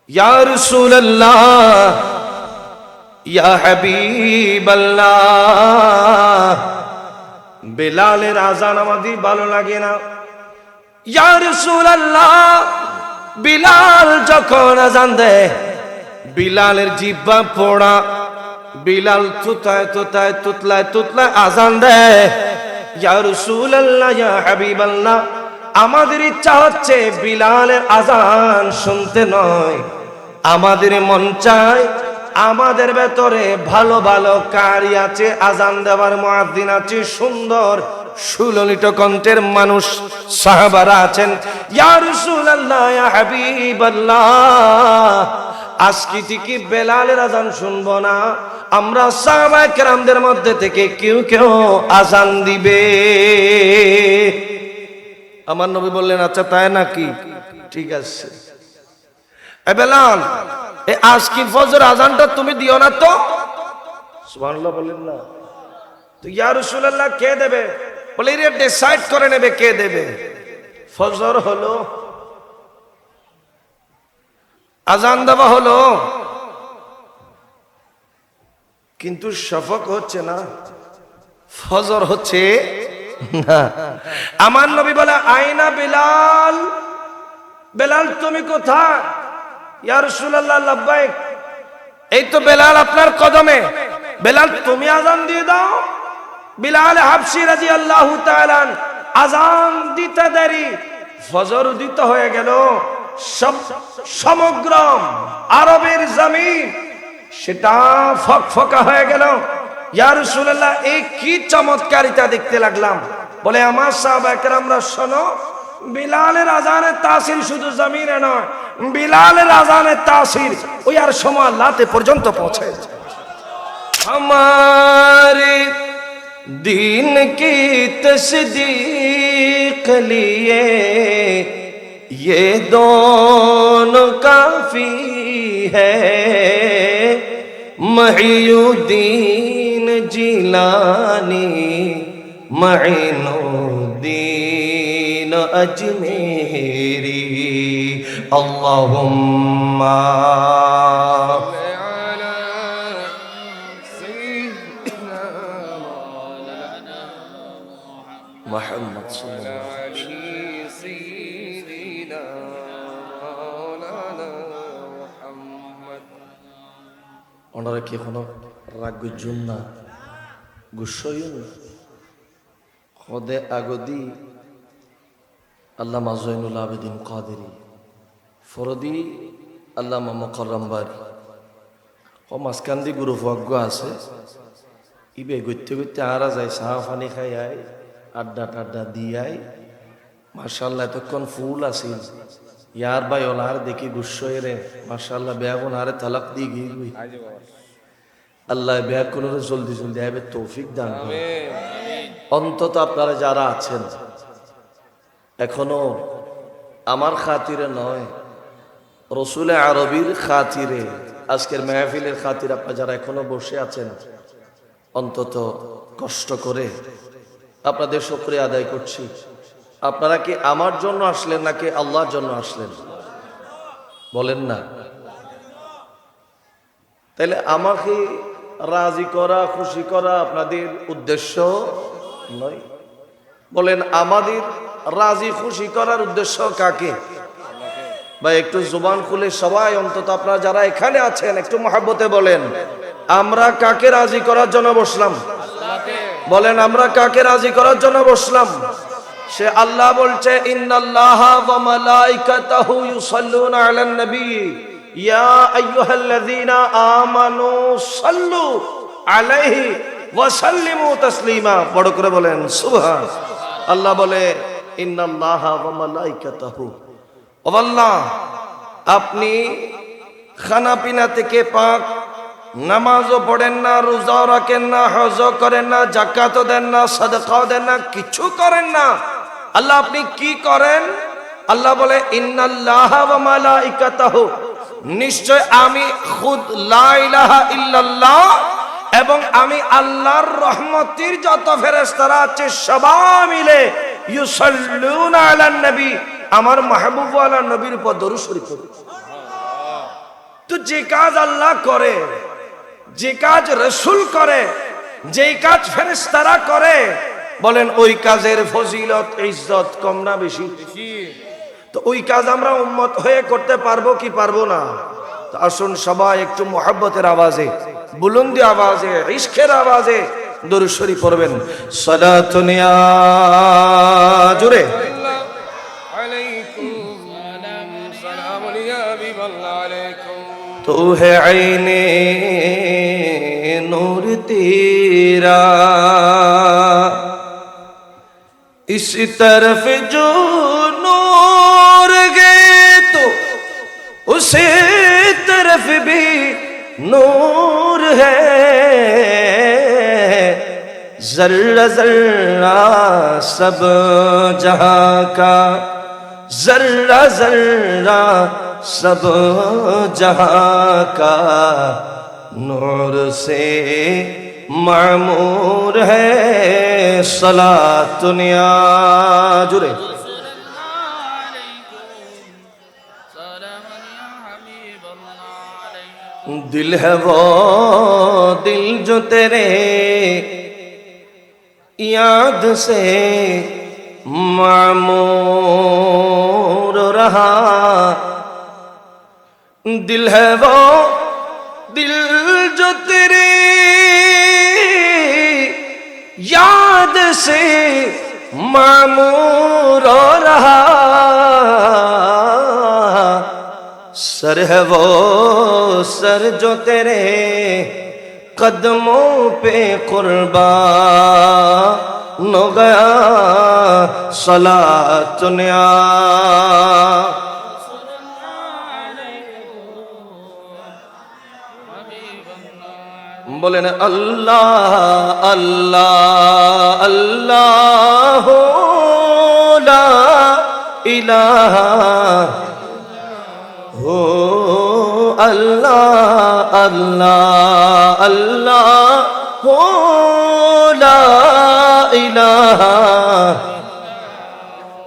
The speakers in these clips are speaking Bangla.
ইয়া রাসূলুল্লাহ, ইয়া হাবিবাল্লাহ। বেলালের আজান আমাদের ভালো লাগে না। ইয়া রাসূলুল্লাহ, বিলাল যখন আজান দেয়, বিলালের জিহ্বা পোড়া, বিলাল তুতায় তুতায় তুতলায় তুতলায় আজান দেয়। ইয়া রাসূলুল্লাহ, ইয়া হাবিবাল্লাহ, আমাদের ইচ্ছা হচ্ছে বিলালের আজান শুনতে নয়, আমাদের মন চায় আমাদের ভেতরে ভালো ভালো কারি আছে, আজান দেওয়ার মুয়াজ্জিন আছে, সুন্দর সুললিত কণ্ঠের মানুষ সাহাবারা আছেন। ইয়া রাসূলুল্লাহ, ইয়া হাবিবাল্লাহ, আজকে থেকে বেলালের আজান শুনবো না, আমরা সাহাবায়ে কেরামদের মধ্যে থেকে কেউ কেউ আজান দিবে। আমার নবী বললেন, আচ্ছা তাই নাকি, ঠিক আছে। এ বেলাল, এই আজকে ফজর আজানটা তুমি দিও না তো। সুবহানাল্লাহ বলেন না তো। ইয়া রাসূলুল্লাহ, কে দেবে? বলে এর ডিসাইড করে নেবে কে দেবে। ফজর হলো, আজান দেওয়া হলো, কিন্তু শফক হচ্ছে না, ফজর হচ্ছে না। আমার নবী বলে, আইনা বেলাল, বেলাল তুমি কোথায়? ইয়া রাসূলুল্লাহ, লাব্বাইক। এই তো বেলাল আপনার কদমে। বেলাল তুমি আজান দিয়ে দাও। বিলাল হাবশী রাদিয়াল্লাহু তাআলা আজান দিতে দেরি, ফজর উদিত হয়ে গেল। সমগ্র আরবের জমিন সেটা ফকফকা হয়ে গেল। ইয়া রাসূলুল্লাহ, এই কি চমৎকারিতা দেখতে লাগলাম। বলে, আমার সাহাবায়ে কেরামরা শোনো, বিলালের আজানের তাসির শুধু জমিনে নয়, বিলালের আজানের তাসির ওই আর সময় আল্লাহতে পর্যন্ত পৌঁছে। हमारे दीन की तस्दीक लिए ये दोनों काफी है। मुहियुद्दीन जिलानी, मुइनुद्दीन अजमेरी, अल्लाहुम्मा মুহাম্মদ সাল্লাল্লাহু আলাইহি ওয়াসাল্লাম। ওনারা কি এখনো রাগ গুজুন না, গুসয়ুন খোদে আগদি আল্লামা জয়নুল আবেদিন কাদেরী ফরদি, আল্লামা মুকাররম বারি ও মাসকান্দি গুরু ভাগ্য আছে। ইবে গইতে গইতে আরা যায়, চা পানি খাই আয়, আড্ডা টাড্ডা দিয়াই, মাশাআল্লাহ এতক্ষণ ফুল আছিল। ইয়ার ভাই ওলার দেখি গুসয় রে, মাশাআল্লাহ বেয়াগুন আরে তালাক দিয়ে গিয়ে গই। আল্লাহ বেয়া কোন জলদি জলদি আইবে তৌফিক দান করে। অন্তত আপনারা যারা আছেন এখনো আমার খাতিরে নয়, রসুল আরবির খাতিরে, আজকের মেহফিলের খাতিরে আপনারা যারা এখনো বসে আছেন, অন্তত কষ্ট করে আপনাদের শুকরিয়া আদায় করছি। আপনারা কি আমার জন্য আসলেন নাকি আল্লাহর জন্য আসলেন? বলেন না। তাহলে আমাকে রাজি করা, খুশি করা আপনাদের উদ্দেশ্য নয়। বলেন, আমাদের রাজি খুশি করার উদ্দেশ্য কাকে? ভাই একটু জবান খুলে সবাই, অন্তত আপনারা যারা এখানে আছেন একটু মহব্বতে বলেন, আমরা কাকে রাজি করার জন্য বসলাম? বলেন, আমরা কাকে রাজি করার জন্য বসলাম? সে আল্লাহ বলছে, ইন্নাল্লাহা ওয়া মালাইকাতাহু ইউসাল্লুনা আলান নবী ইয়া আইয়ুহাল্লাযীনা আমানু সাল্লু আলাইহি ওয়া সাল্লিমু তাসলিমা। বড় করে বলেন সুবহান। আল্লাহ বলে, ইন্নাল্লাহা ওয়া মালাইকাতাহু, ও আল্লাহ আপনি খানা পিনা থেকে পাক, নামাজও পড়েন না, রোজাও রাখেন না, হজও করেন না, যাকাতও দেন না, সাদাকাও দেন না, কিছু করেন না। আল্লাহ আপনি কি করেন? আল্লাহ বলে, ইন্নাল্লাহা ওয়া মালাইকাতাহু, নিশ্চয় আমি খুদ লা ইলাহা ইল্লাল্লাহ এবং আমি আল্লাহর রহমতের যত ফেরেশতারা আছে সবাই মিলে ইউসাল্লুনা আলান নবী, আমার মাহবুব ওয়ালা নবীর উপর দরুদ শরীফ পড়ে। যে কাজ আল্লাহ করে, যে কাজ রাসূল করে, যেই কাজ ফেরেশতারা করে, বলেন ওই কাজের ফজিলত ইজ্জত কম না বেশি? তো ওই কাজ আমরা উম্মত হয়ে করতে পারবো কি পারবো না? তো আসুন সবাই একটু মুহাব্বতের আওয়াজে, বুলন্দি আওয়াজে, ইশকের আওয়াজে দরুদ শরীফ পড়বেন। সালাতুন ইয়া জুরে तो है आईने नूर तेरा, इस तरफ जो नूर गए तो उस तरफ भी नूर है, जर्रा जर्रा सब जहां का, जर्रा जर्रा सब जहां का नूर से मामूर है। सलातुन या जुरे दिल है वो दिल जो तेरे याद से मामूर रहा, दिल है वो दिल जो तेरे याद से मामूर रहा, सर है वो सर जो तेरे कदमों पे कुर्बान हो गया। सलातुन या बोले ना अल्लाह अल्लाह अल्लाह ला इलाहा हो अल्लाह अल्लाह अल्लाह हो ला इलाहा।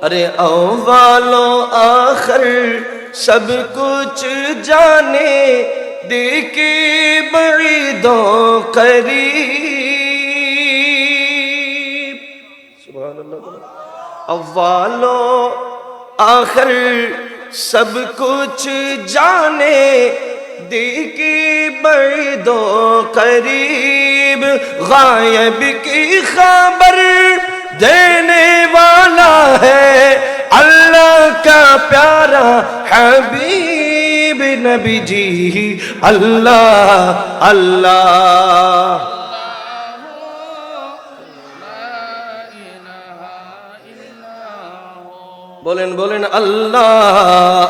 अरे अव्वालो आखिर सब कुछ जाने, देखे बईदो करीब। सुभान अल्लाह। अव्वालो आखिर सब कुछ जाने, देखे बईदो करीब, गायब की खबर देने वाला है अल्लाह का प्यारा हबीब नबी जी। अल्लाह अल्लाह बोलें बोलें अल्लाह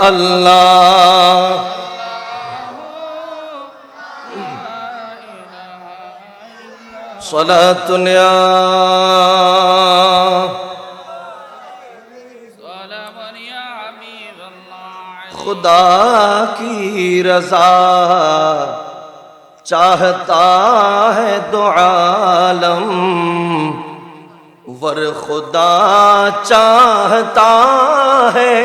अल्लाह। सलातुन या खुदा की रज़ा चाहता है दो आलम, वर खुदा चाहता है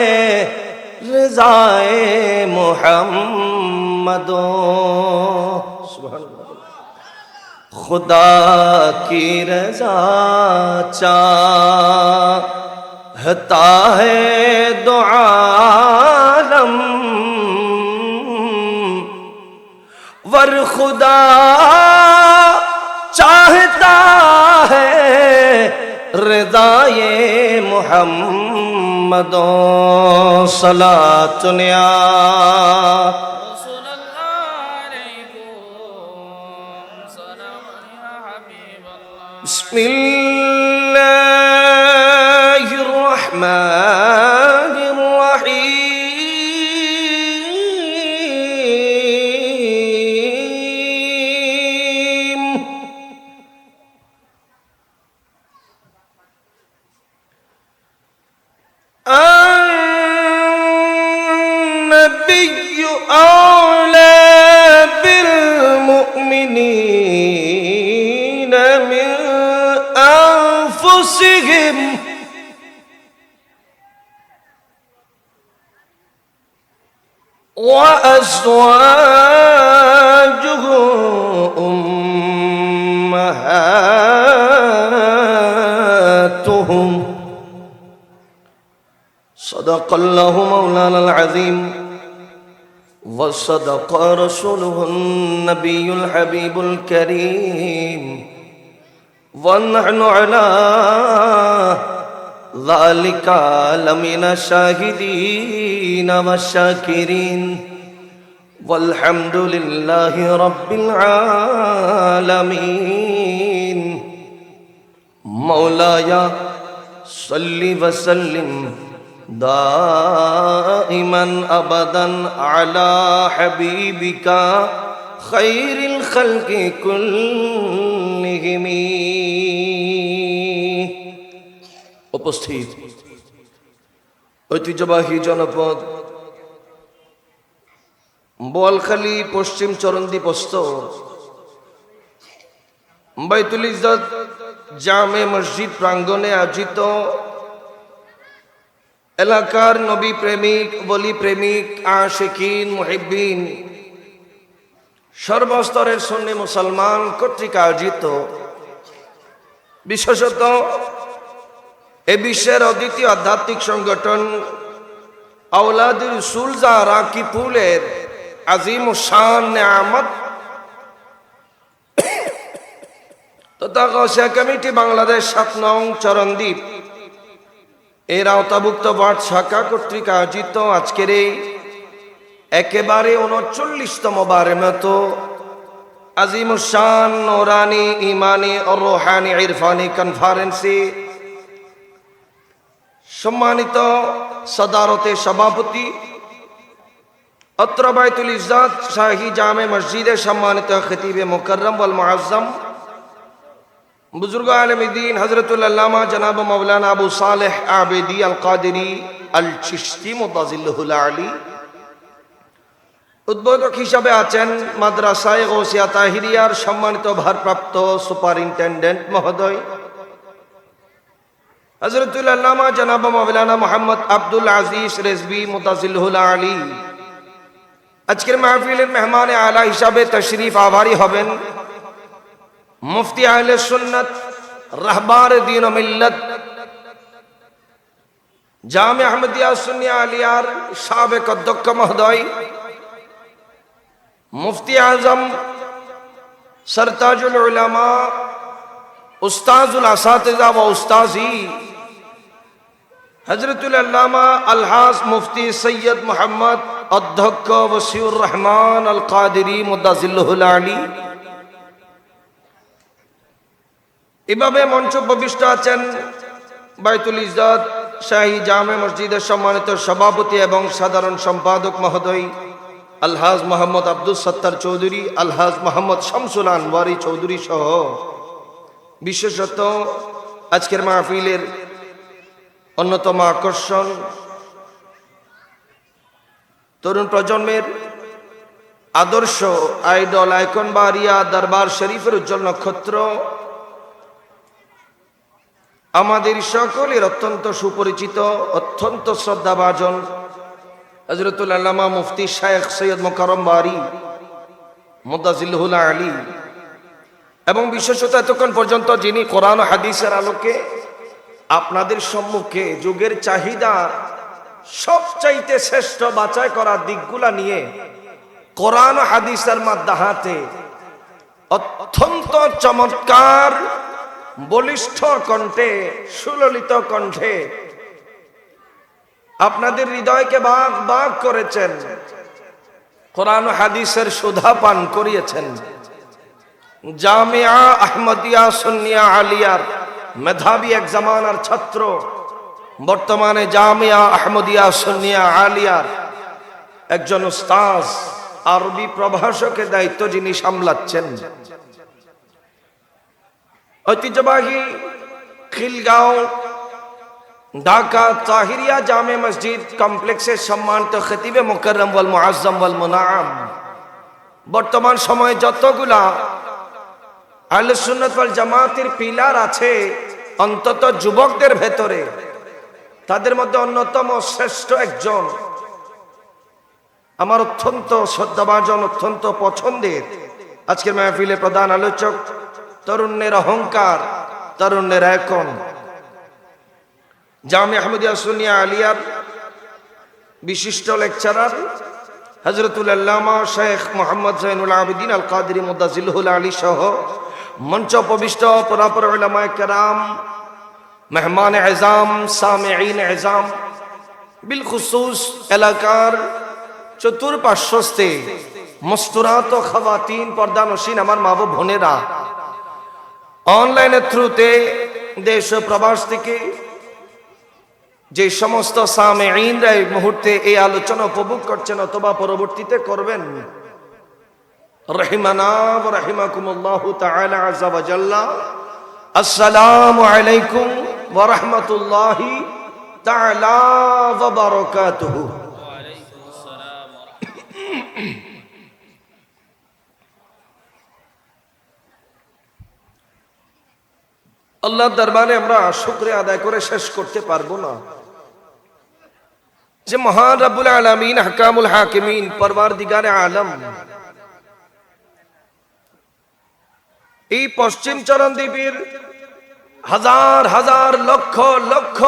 रज़ाए मुहम्मदो। सुभान अल्लाह। खुदा की रज़ा चाहता है दो आलम, वर खुदा चाहता है रज़ाए मुहम्मदो। सलातुन या बिस्मिल्लाहिर रहमानिर रहीम। अन्नबिय्यु औला बिल मुअमिनीन मिन أنفسهم وأزواجهم وأزواجه أمهاتهم صدق الله مولانا العظيم وصدق رسوله النبي الحبيب الكريم ونحن على ذلك لمن الشاهدين والشاكرين والحمد لله رب العالمين مولاي صل وسلم دائما أبدا على حبيبك خير الخلق كلهم উপস্থিত ঐতিহ্যবাহী জনপদ বোয়ালখালী পশ্চিম চরণদ্বীপস্থ বাইতুল ইজ্জত জামে মসজিদ প্রাঙ্গণে আয়োজিত এলাকার নবী প্রেমিক বলি প্রেমিক আশিকিন মুহিব্বিন সর্বস্তরের সুন্নি মুসলমান কর্তৃক আয়োজিত বিশেষত এ বিশ্বের অদ্বিতীয় আধ্যাত্মিক সংগঠন আওলাদুর রাসূল যারা কি ফুলের আজিম ও শান নেয়ামত তথা গৌসিয়া কমিটি বাংলাদেশ ৭ নং চরণদ্বীপ এর আওতাভুক্ত ওয়ার্ড শাখা কর্তৃক আয়োজিত আজকের এই একেবারে ৩৯তম বারের মতো আজিম ও শান নূরানি ইমানি ও রূহানি ইরফানি কনফারেন্সে সম্মানিত সদারতে সভাপতি অত্র বাইতুল ইজ্জত শাহী জামে মসজিদের সম্মানিত খতিবে মুকররম ওয়াল মুআজ্জম বুজুর্গ আলেম দ্বীন হযরতুল আল্লামা জনাব মাওলানা আবু সালেহ আবেদী আল কাদেরী আল চিশতি মুতাজিল্লুহুল আলী উদ্বোধক হিসাবে আছেন মাদ্রাসায়ে গৌসিয়া তাহিরিয়ার সম্মানিত ভারপ্রাপ্ত সুপারিনটেন্ডেন্ট মহোদয় হযরতুল আল্লামা জনাব মাওলানা মুহাম্মদ আব্দুল আজিজ রেজভী মুতাজিল্লুহুল আলী আজকের মাহফিলের মেহমান আলা হিসাবে তশরিফ আভারী হবেন মুফতি আহলে সুন্নাত রাহবার দ্বীন ও মিল্লাত জামে আহমদিয়া সুন্নিয়া আলিয়ার সাবেক অধ্যক্ষ মহোদয় মুফতি আজম সরতাজুল উলামা উস্তাজুল আসাতিজা ও উস্তাজি হযরতুল আল্লামা আলহাজ মুফতি সৈয়দ মুহাম্মদ অধ্যক্ষ ওসিউর রহমান আল কাদেরী মুতাজিল্লুহুল আলী এভাবে মঞ্চ উপবিষ্ট আছেন বাইতুল ইজ্জত শাহী জামে মসজিদের সম্মানিত সভাপতি এবং সাধারণ সম্পাদক মহোদয় আলহাজ মোহাম্মদ আব্দুল সত্তার চৌধুরী আলহাজ মোহাম্মদ শামসুল আনওয়ারি চৌধুরী সহ বিশেষত আজকের মাহফিলের অন্যতম আকর্ষণ তরুণ প্রজন্মের আদর্শ আইডল আইকন বারিয়া দরবার শরীফের উজ্জ্বল নক্ষত্র আমাদের সকলের অত্যন্ত সুপরিচিত অত্যন্ত শ্রদ্ধাভাজন হযরতুল আল্লামা মুফতি শাইখ সৈয়দ মুকাররম বারী মুতাজিল্লুহুল আলী এবং বিশেষত এতক্ষণ পর্যন্ত যিনি কোরআন ও হাদিসের আলোকে আপনাদের সম্মুখে যুগের চাহিদা সবচাইতে শ্রেষ্ঠ বাছাই করা দিকগুলা নিয়ে কোরআন ও হাদিসের মাধ্যমে অত্যন্ত চমৎকার বলিষ্ঠ কণ্ঠে সুললিত কণ্ঠে আপনাদের হৃদয়কে বাগ বাগ করেছেন, কোরআন ও হাদিসের সুধা পান করিয়েছেন। জামিয়া আহমদিয়া সুন্নিয়া আলিয়ার মেধাবী এক জামানার ছাত্র, বর্তমানে জামিয়া আহমদিয়া সুন্নিয়া আলিয়ার একজন উস্তাজ, আরবি প্রভাষকের দায়িত্ব যিনি সামলাচ্ছেন। ঐতিহ্যবাহী খিলগাঁও ঢাকা তাহিরিয়া জামে মসজিদ কমপ্লেক্সের সম্মানিত খতিবে মুকররম ওয়াল মুআজ্জম ওয়াল মুনাআম, বর্তমান সময়ে যতগুলা আহলে সুন্নাত ওয়াল জামাতের পিলার আছে অন্তত যুবকদের ভেতরে, তাদের মধ্যে অন্যতম শ্রেষ্ঠ একজন আমার অত্যন্ত শ্রদ্ধাভাজন, অত্যন্ত পছন্দের আজকের মাহফিলে প্রধান আলোচক, তরুণের অহংকার, তরুণের এখন, জামিয়া আহমদিয়া সুন্নিয়া আলিয়ার বিশিষ্ট লেকচারার হযরতুল আল্লামা শেখ মোহাম্মদ জৈনুল আবেদিন আল কাদরি মুদাজিলহুল আলী সহ মঞ্চ উপবিষ্ট পরাপর উলামায়ে কেরাম, মেহমান এজাম, সামিঈন এজাম, বিলখুসুস এলাকার চতুর্পার্শ্বস্থে মস্তুরাত ও খাওয়াতিন, পর্দানসীন আমার মা বোনেরা, অনলাইনের থ্রুতে দেশ ও প্রবাস থেকে যে সমস্ত সামিঈনরা এই মুহূর্তে এই আলোচনা উপভোগ করছেন অথবা পরবর্তীতে করবেন, রহিমানা ওয়া রাহিমাকুমুল্লাহু তাআলা আযজা ওয়া জাল্লা, আসসালামু আলাইকুম ওয়া রাহমাতুল্লাহি তাআলা ওয়া বারাকাতুহু। আল্লাহর দরবারে আমরা শুকরিয়া আদায় করে শেষ করতে পারবো না যে মহান রব্বুল আলামিন, আহকামুল হাকিমিন, পরওয়ারদিগারে আলম এই পশ্চিম চরণদ্বীপের হাজার হাজার লক্ষ লক্ষ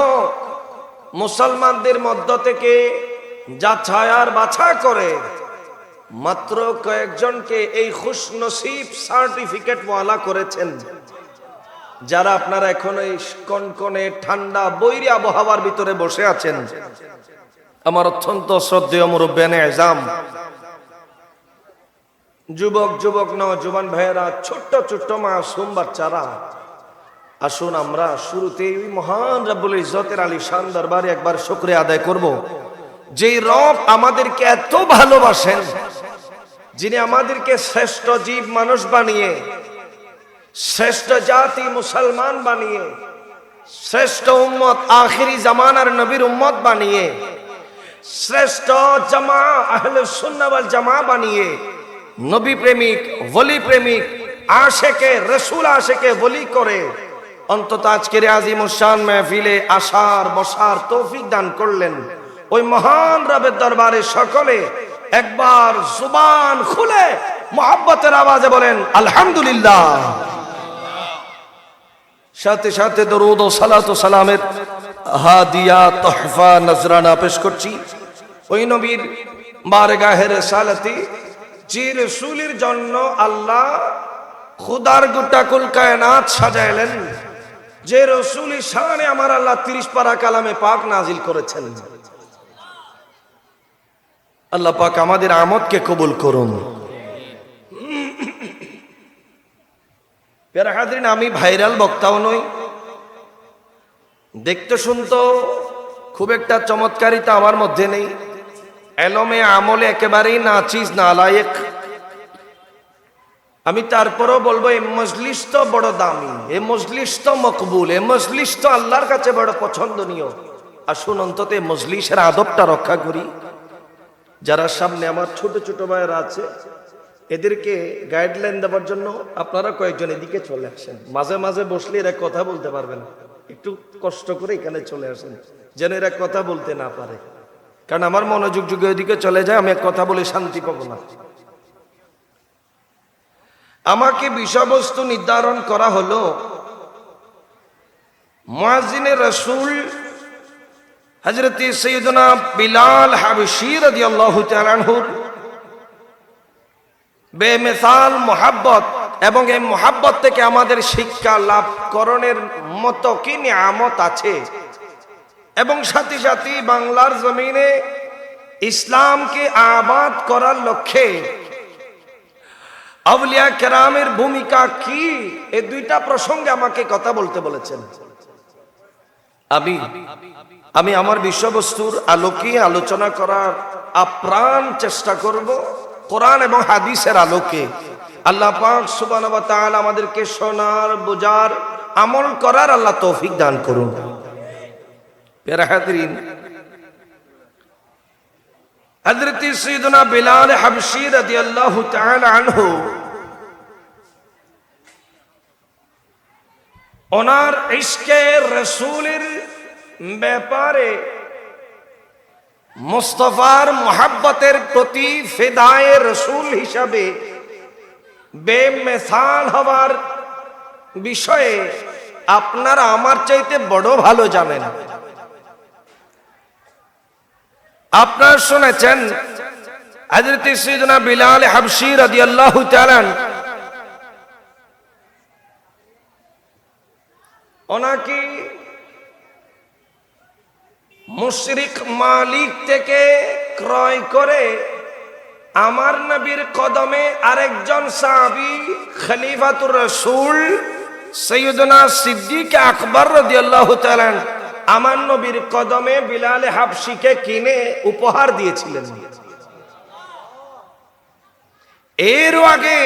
মুসলমানদের মধ্য থেকে যা ছায়ার বাছা করে মাত্র কয়েকজনকে এই খুশনসিব সার্টিফিকেট ওয়ালা করেছেন, যারা আপনারা এখন এই কনকনে ঠান্ডা বৈরী আবহাওয়ার ভিতরে বসে আছেন। আমার অত্যন্ত শ্রদ্ধেয় মুরব্বিয়ানে এজাম, যুবক যুবক নওজোয়ান ভাইয়েরা, ছোট্ট ছোট্ট মাসুম বাচ্চারা, আসুন আমরা শুরুতেই মহান রব্বুল ইজ্জতের আলিশান দরবারে একবার শুকরিয়া আদায় করব, যেই রব আমাদেরকে এত ভালোবাসেন, যিনি আমাদেরকে শ্রেষ্ঠ জীব মানুষ বানিয়ে, শ্রেষ্ঠ জাতি মুসলমান বানিয়ে, শ্রেষ্ঠ উম্মত আখিরি জামানার নবীর উম্মত বানিয়ে, শ্রেষ্ঠ জামা আহলে সুন্নাহ ওয়াল জামা বানিয়ে, নবী প্রেমিক, ওলি প্রেমিক, আশেকে রাসূল, আশেকে ওলি করে অন্তত আজকের আজিমুশ শান মাহফিলে আসার বসার তৌফিক দান করলেন। ওই মহান রবের দরবারে সকলে একবার জুবান খুলে মুহাব্বতের আওয়াজে বলেন আলহামদুলিল্লাহ। সাথে সাথে দরুদ ও সালাত ও সালামের হাদিয়া, তোহফা, নজরানা পেশ করছি ওই নবীর বারগাহে রিসালাতি, যে রাসূলের জন্য আল্লাহ খুদার গোটা কুল কায়নাত সাজাইলেন, যে রাসূলের শানে আমার আল্লাহ 30 পারা কালামে পাক নাজিল করেছেন। আল্লাহ পাক আমাদের আমদকে কবুল করুন। প্যারা হাজরিন, আমি ভাইরাল বক্তাও নই, দেখতে শুনতো খুব একটা চমৎকারিতা আমার মধ্যে নেই, এলমে আমলে একেবারেই নাচিজ নালায়েক। আমি তারপরও বলবো এই মজলিস তো বড় দামি, এই মজলিস তো মকবুল, এই মজলিস তো আল্লাহর কাছে বড় পছন্দনীয়। আসুন অন্তত এই মজলিসের আদবটা রক্ষা করি। যারা সামনে আমার ছোট ছোট ভাইয়েরা আছে, এদেরকে গাইডলাইন দেওয়ার জন্য আপনারা কয়েকজন এদিকে চলে আসেন। মাঝে মাঝে বসলে এরা কথা বলতে পারবে না, একটু কষ্ট করে এখানে চলে আসেন যেন এরা কথা বলতে না পারে, কারণ আমার মনোযোগ যুগে ওইদিকে চলে যায়, আমি কথা বলে শান্তি পাবো না। আমাকে বিষয়বস্তু নির্ধারণ করা হলো মুয়াজ্জিনে রাসূল হযরত সাইয়্যিদুনা বিলাল হাবশী রাদিয়াল্লাহু তাআলা আনহুর বেমিসাল মুহাব্বত, এবং এই মুহাব্বত থেকে আমাদের শিক্ষা লাভ করণের মতো কি নিয়ামত আছে, এবং সাথে সাথে বাংলার জমিনে ইসলামকে আবাদ করার লক্ষ্যে আউলিয়া কেরামের ভূমিকা কি, এই দুইটা প্রসঙ্গে আমাকে কথা বলতে বলেছেন। আমি আমার বিষয়বস্তুর আলোকে আলোচনা করার আপ্রাণ চেষ্টা করব কোরআন এবং হাদিসের আলোকে। আল্লাহ পাক সুবহানাহু ওয়া তাআলা আমাদেরকে শোনার, বোঝার, আমল করার আল্লাহ তৌফিক দান করুন। প্যারা হাজরিন, হযরত সাইয়্যিদুনা বিলাল হাবশী রাদিয়াল্লাহু তাআলা আনহু ওনার ইশকে রাসূলের ব্যাপারে মুস্তাফার মোহাব্বতের প্রতি ফেদায়ে রসুল হিসাবে বেমিসাল হওয়ার বিষয়ে আপনারা আমার চাইতে বড় ভালো জানেন। আপনারা শুনেছেন হযরত সাইয়েদনা বিলাল হাবশী রাদিয়াল্লাহু তাআলা ওনাকে মুশরিক মালিক থেকে ক্রয় করে আমার নবীর কদমে আরেকজন সাহাবী খলিফাতুর রাসূল সাইয়েদনা সিদ্দিক আকবর রাদিয়াল্লাহু তাআলা আমার নবীর কদমে বিলাল হাবশীকে কিনে উপহার দিয়েছিলেন। এর আগে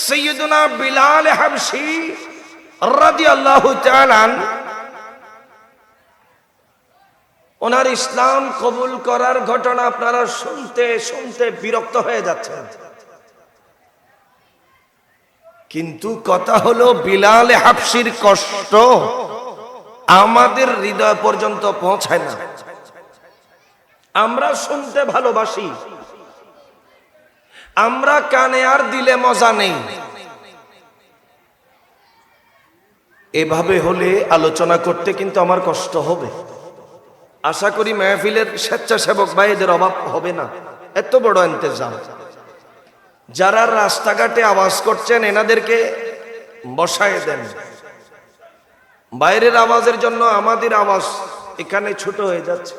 সাইয়েদনা বিলাল হাবশী রাদিয়াল্লাহু তাআলা ওনার ইসলাম কবুল করার ঘটনা আপনারা শুনতে শুনতে বিরক্ত হয়ে যাচ্ছেন, কিন্তু কথা হলো বিলাল হাবশীর কষ্ট আমাদের হৃদয় পর্যন্ত পৌঁছায় না। আমরা শুনতে ভালোবাসি, আমরা কানে আর দিলে মজা নেই। এভাবে হলে আলোচনা করতে কিন্তু আমার কষ্ট হবে। আশা করি মাহফিলের স্বেচ্ছাসেবক ভাইদের অভাব হবে না। এত বড় ইন্তজাম, যারা রাস্তাঘাটে আওয়াজ করছেন এনাদেরকে বসায় দেন। বাইরের আওয়াজের জন্য আমাদের আওয়াজ এখানে ছোট হয়ে যাচ্ছে।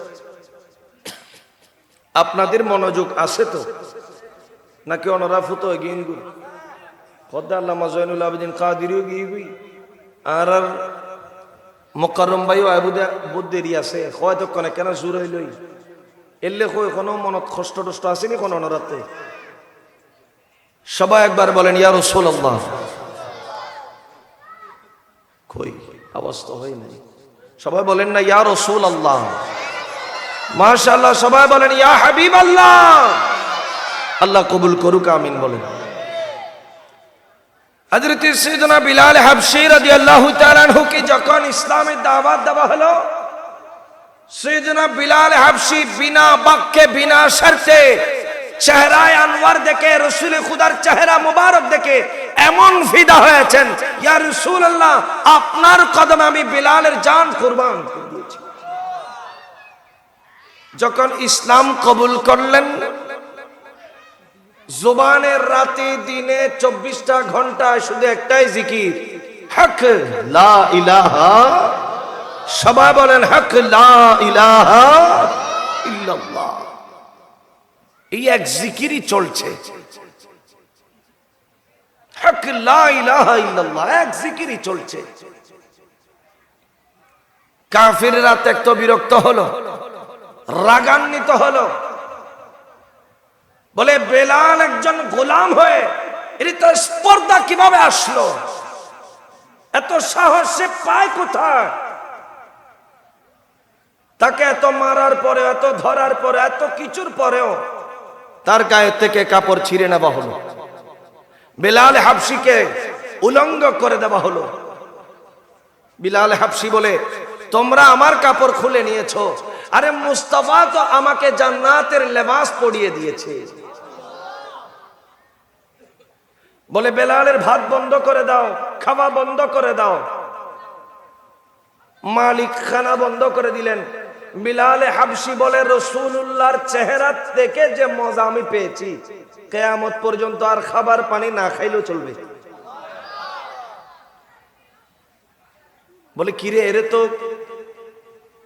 আপনাদের মনোযোগ আছে তো নাকি অনরাফত গিনগুল খোদা আল্লামা জয়নুল আবেদিন কাদিরিও গিয়ে আর মোকাররম ভাইও আবুদা বুদ্ধেরি আছে হয়তো কোনে কেন জোর হইলই এলে কই কোনো মনত কষ্ট টষ্ট আসেনি কোন অনরাতে। সবাই একবার বলেন ইয়া রাসূলুল্লাহ। কই আওয়াজ তো হয় নাই, সবাই বলেন না ইয়া রাসূলুল্লাহ। মাশাআল্লাহ, সবাই বলেন ইয়া হাবিবাল্লাহ। আল্লাহ কবুল করুক, আমিন বলেন। হযরত সাইয়েদনা বিলাল হাবশী রাদিয়াল্লাহু তাআলা আনহুকে যখন ইসলামের দাওয়াত দেওয়া হলো, সাইয়েদনা বিলাল হাবশী বিনা বাক্যে বিনা শর্তে চেহারায় আনওয়ার দেখে রাসূল খুদার চেহারা মুবারক দেখে এমন ফিদা হয়েছেন, ইয়া রাসূলুল্লাহ আপনার কদমে আমি বিলালের জান কুরবান করে দিয়েছি। যখন ইসলাম কবুল করলেন, জবানের রাতে দিনে 24টা ঘন্টায় শুধু একটাই জিকির, হক লা ইলাহা। সবাই বলেন হক লা ইলাহা ইল্লাল্লাহ। এই এক জিকিরই চলছে, হক লা ইলাহা ইল্লাল্লাহ, এক জিকিরই চলছে। কাফিররা ত্যক্ত বিরক্ত হলো, রাগান্বিত হলো, বলে বেলাল একজন গোলাম হয়ে এর তো স্পর্ধা কিভাবে আসলো, এত সাহস সে পায় কোথায়? তাকে এত মারার পরে, এত ধরার পরে, এত কিছুর পরেও তার গায়ে থেকে কাপড় ছিঁড়ে নেওয়া হলো, বিলাল হাবশীকে উলঙ্গ করে দেওয়া হলো। বিলাল হাবশী বলে তোমরা আমার কাপড় খুলে নিয়েছো, আরে মুস্তাফা তো আমাকে জান্নাতের লেবাস পরিয়ে দিয়েছে। বলে বেলালের ভাত বন্ধ করে দাও, খাওয়া বন্ধ করে দাও। মালিক খানা বন্ধ করে দিলেন। বিলাল হাবশী বলে রাসূলুল্লাহর চেহারা দেখে যে মজা আমি পেয়েছি, কিয়ামত পর্যন্ত আর খাবার পানি না খাইলেও চলবে। বলে কিরে, এরে তো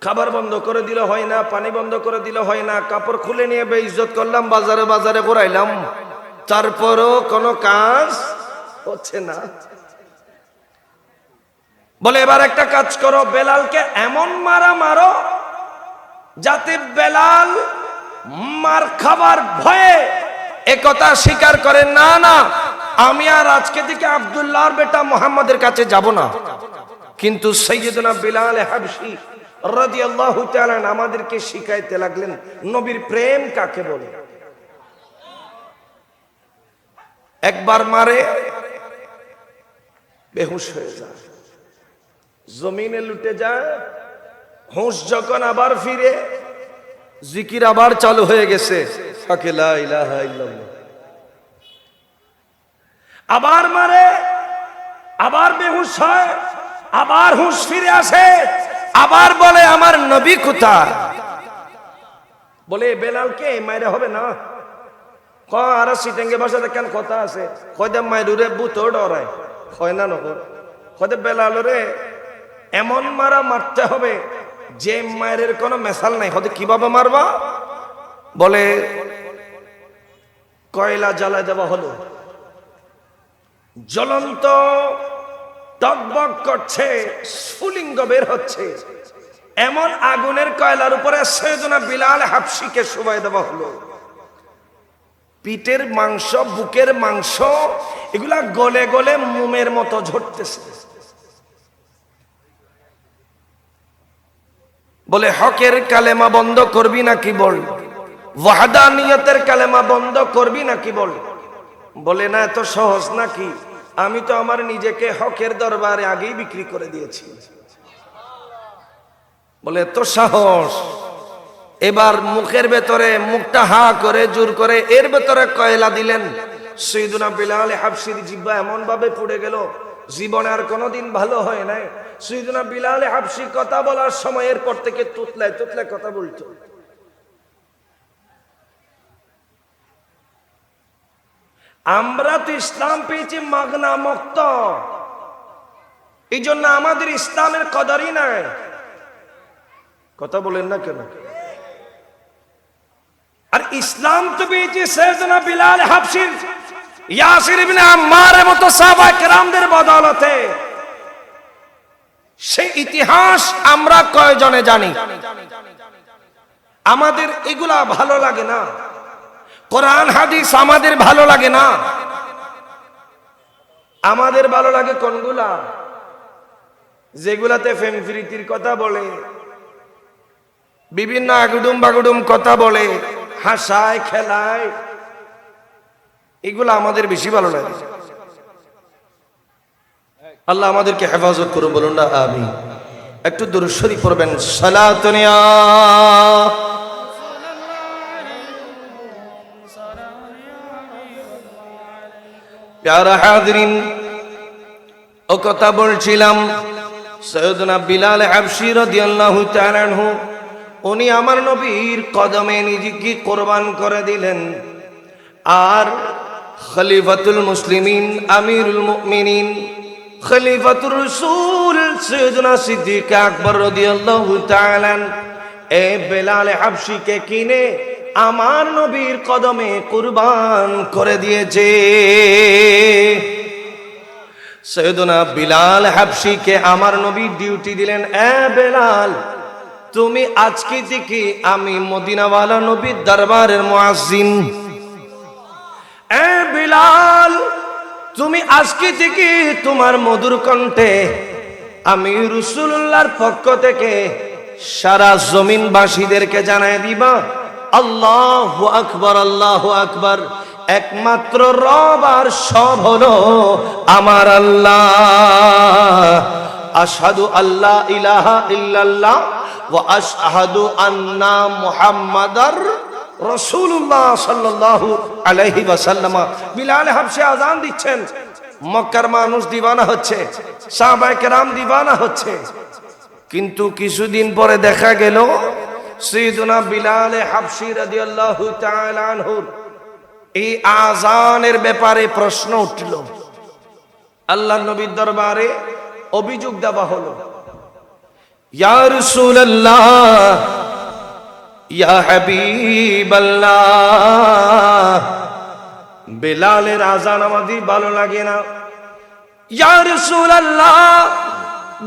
খাবার বন্ধ করে দিলে হয় না, পানি বন্ধ করে দিলে হয় না, কাপড় খুলে নিয়ে বেইজ্জত করলাম, বাজারে বাজারে ঘুরাইলাম, তারপরও কোনো কাজ হচ্ছে না। বলে এবার একটা কাজ করো, বেলালকে এমন মারা মারো যাতে বেলাল মার খাবার ভয়ে একথা স্বীকার করে, না না আমি আর আজকে থেকে আব্দুল্লাহর বেটা মুহাম্মাদের কাছে যাব না। কিন্তু সাইয়েদনা বিলাল হাবশী রাদিয়াল্লাহু তাআলা আমাদেরকে শিখাইতে লাগলেন নবীর প্রেম কাকে বলে। একবার মারে বেহুশ হয়ে যায়, জমিনে লুটে যায়, হুঁশ যখন আবার ফিরে জিকির আবার চালু হয়ে গেছে, ফাকে লা ইলাহা ইল্লাল্লাহ। আবার মারে, আবার বেহুশ হয়, আবার হুঁশ ফিরে আসে, আবার বলে আমার নবী কোথায়? বলে বেলালকে মাইরে হবে না, আর সিটেঙ্গে ভাষাতে কেন কথা আছে, কয়দা মাইরুরে বুতো ডরায়, হয় না নগর, কয়দা বেলালরে এমন মারা মারতে হবে যে মায়ের কোনো মেশাল নাই। হয়তো কিভাবে মারবা? বলে কয়লা জ্বালায় দেওয়া হলো, জ্বলন্ত টকবক করছে, স্ফুলিঙ্গ বের হচ্ছে, এমন আগুনের কয়লার উপরে সৈয়দনা বিলাল হাবশিকে শোয়াই দেওয়া হলো। পিঠের মাংস, বুকের মাংস এগুলা গলে গলে মোমের মতো ঝরতেছে। বলে হকের কালেমা বন্ধ করবি নাকি বল, ওয়াহদানিয়তের কালেমা বন্ধ করবি নাকি বল। বলে না, এত সহজ নাকি? আমি তো আমার নিজেকে হকের দরবারে আগেই বিক্রি করে দিয়েছি। বলে এত সাহস? এবার মুখের ভেতরে মুখটা হা করে জোর করে এর ভেতরে কয়লা দিলেন। সৈয়দনা বিলাল হাবশির জিহ্বা এমন ভাবে পুড়ে গেল, জীবনে আর কোনোদিন ভালো হয় নাই। সৈয়দনা বিলাল হাবশি কথা বলার সময় এরপর থেকে তুতলায় তুতলায় কথা বলতো। আমরা তো ইসলাম পেয়েছি মাগনা মুক্ত, এই জন্য আমাদের ইসলামের কদরই নাই। কথা বলেন না কেন? আর ইসলাম তো পেয়েছি সৈয়দনা বিলাল হাবশির, ইয়াসির ইবনে আম্মারের মতো সাহাবা কেরামদের বদৌলতে। সেই ইতিহাস আমরা কয়জনে জানি? আমাদের এগুলা ভালো লাগে না, কোরআন হাদিস আমাদের ভালো লাগে না। আমাদের ভালো লাগে কোনগুলা? যেগুলাতে প্রেম প্রীতির কথা বলে, বিভিন্ন আগুডুম বাগুডুম কথা বলে, হাসায় খেলায়, এগুলা আমাদের বেশি ভালো লাগে। আল্লাহ আমাদেরকে হেফাজত করুন, বলুন না আমিন। একটু দুরূদ শরীফ পড়বেন, সালাতুন ইয়া প্যারা হাজরিন। ও কথা বলছিলাম, সৈয়দনা বিলাল হাবশি রাদিয়াল্লাহু তাআলা আনহু, উনি আমার নবীর কদমে নিজেকে কোরবান করে দিলেন। আর খলিফাতুল মুসলিমিন, আমিরুল মুমিনিন, খলিফাতুর রাসূল সৈয়দনা সিদ্দিক আকবর রাদিয়াল্লাহু তাআলা এই বিলাল হাবশিকে কিনে আমার নবীর কদমে কুরবান করে দিয়েছে। সৈয়দনা বিলাল হাবশিকে আমার নবী ডিউটি দিলেন, এ বেলাল, তুমি আজকে থেকে আমি মদিনাওয়ালা নবীর দরবারের মুয়াজ্জিন। এ বিলাল, তুমি আজকে থেকে তোমার মধুর কণ্ঠে আমি রাসূলুল্লাহর পক্ষ থেকে সারা জমিনবাসীদেরকে জানাই দিবা, আল্লাহু আকবার, আল্লাহু আকবার, একমাত্র রব আর সব হলো আমার আল্লাহ। আশহাদু আল্লা ইলাহা ইল্লাল্লাহ ওয়া আশহাদু আন্না মুহাম্মাদার রাসূলুল্লাহ সাল্লাল্লাহু আলাইহি ওয়াসাল্লাম। বিলাল হাবশি আযান দিচ্ছেন, মক্কার মানুষ দিওয়ানা হচ্ছে, সাহাবায়ে কেরাম দিওয়ানা হচ্ছে। কিন্তু কিছুদিন পরে দেখা গেল সাইয়্যিদুনা বিলাল হাবশি রাদিয়াল্লাহু তাআলা আনহু এই আযানের ব্যাপারে প্রশ্ন উঠল। আল্লাহর নবীর দরবারে অভিযোগ দেওয়া হলো, ইয়া রাসূলুল্লাহ, ইয়া হাবিবাল্লাহ, বিলালের আযান আমাদের ভালো লাগে না। ইয়া রাসূলুল্লাহ,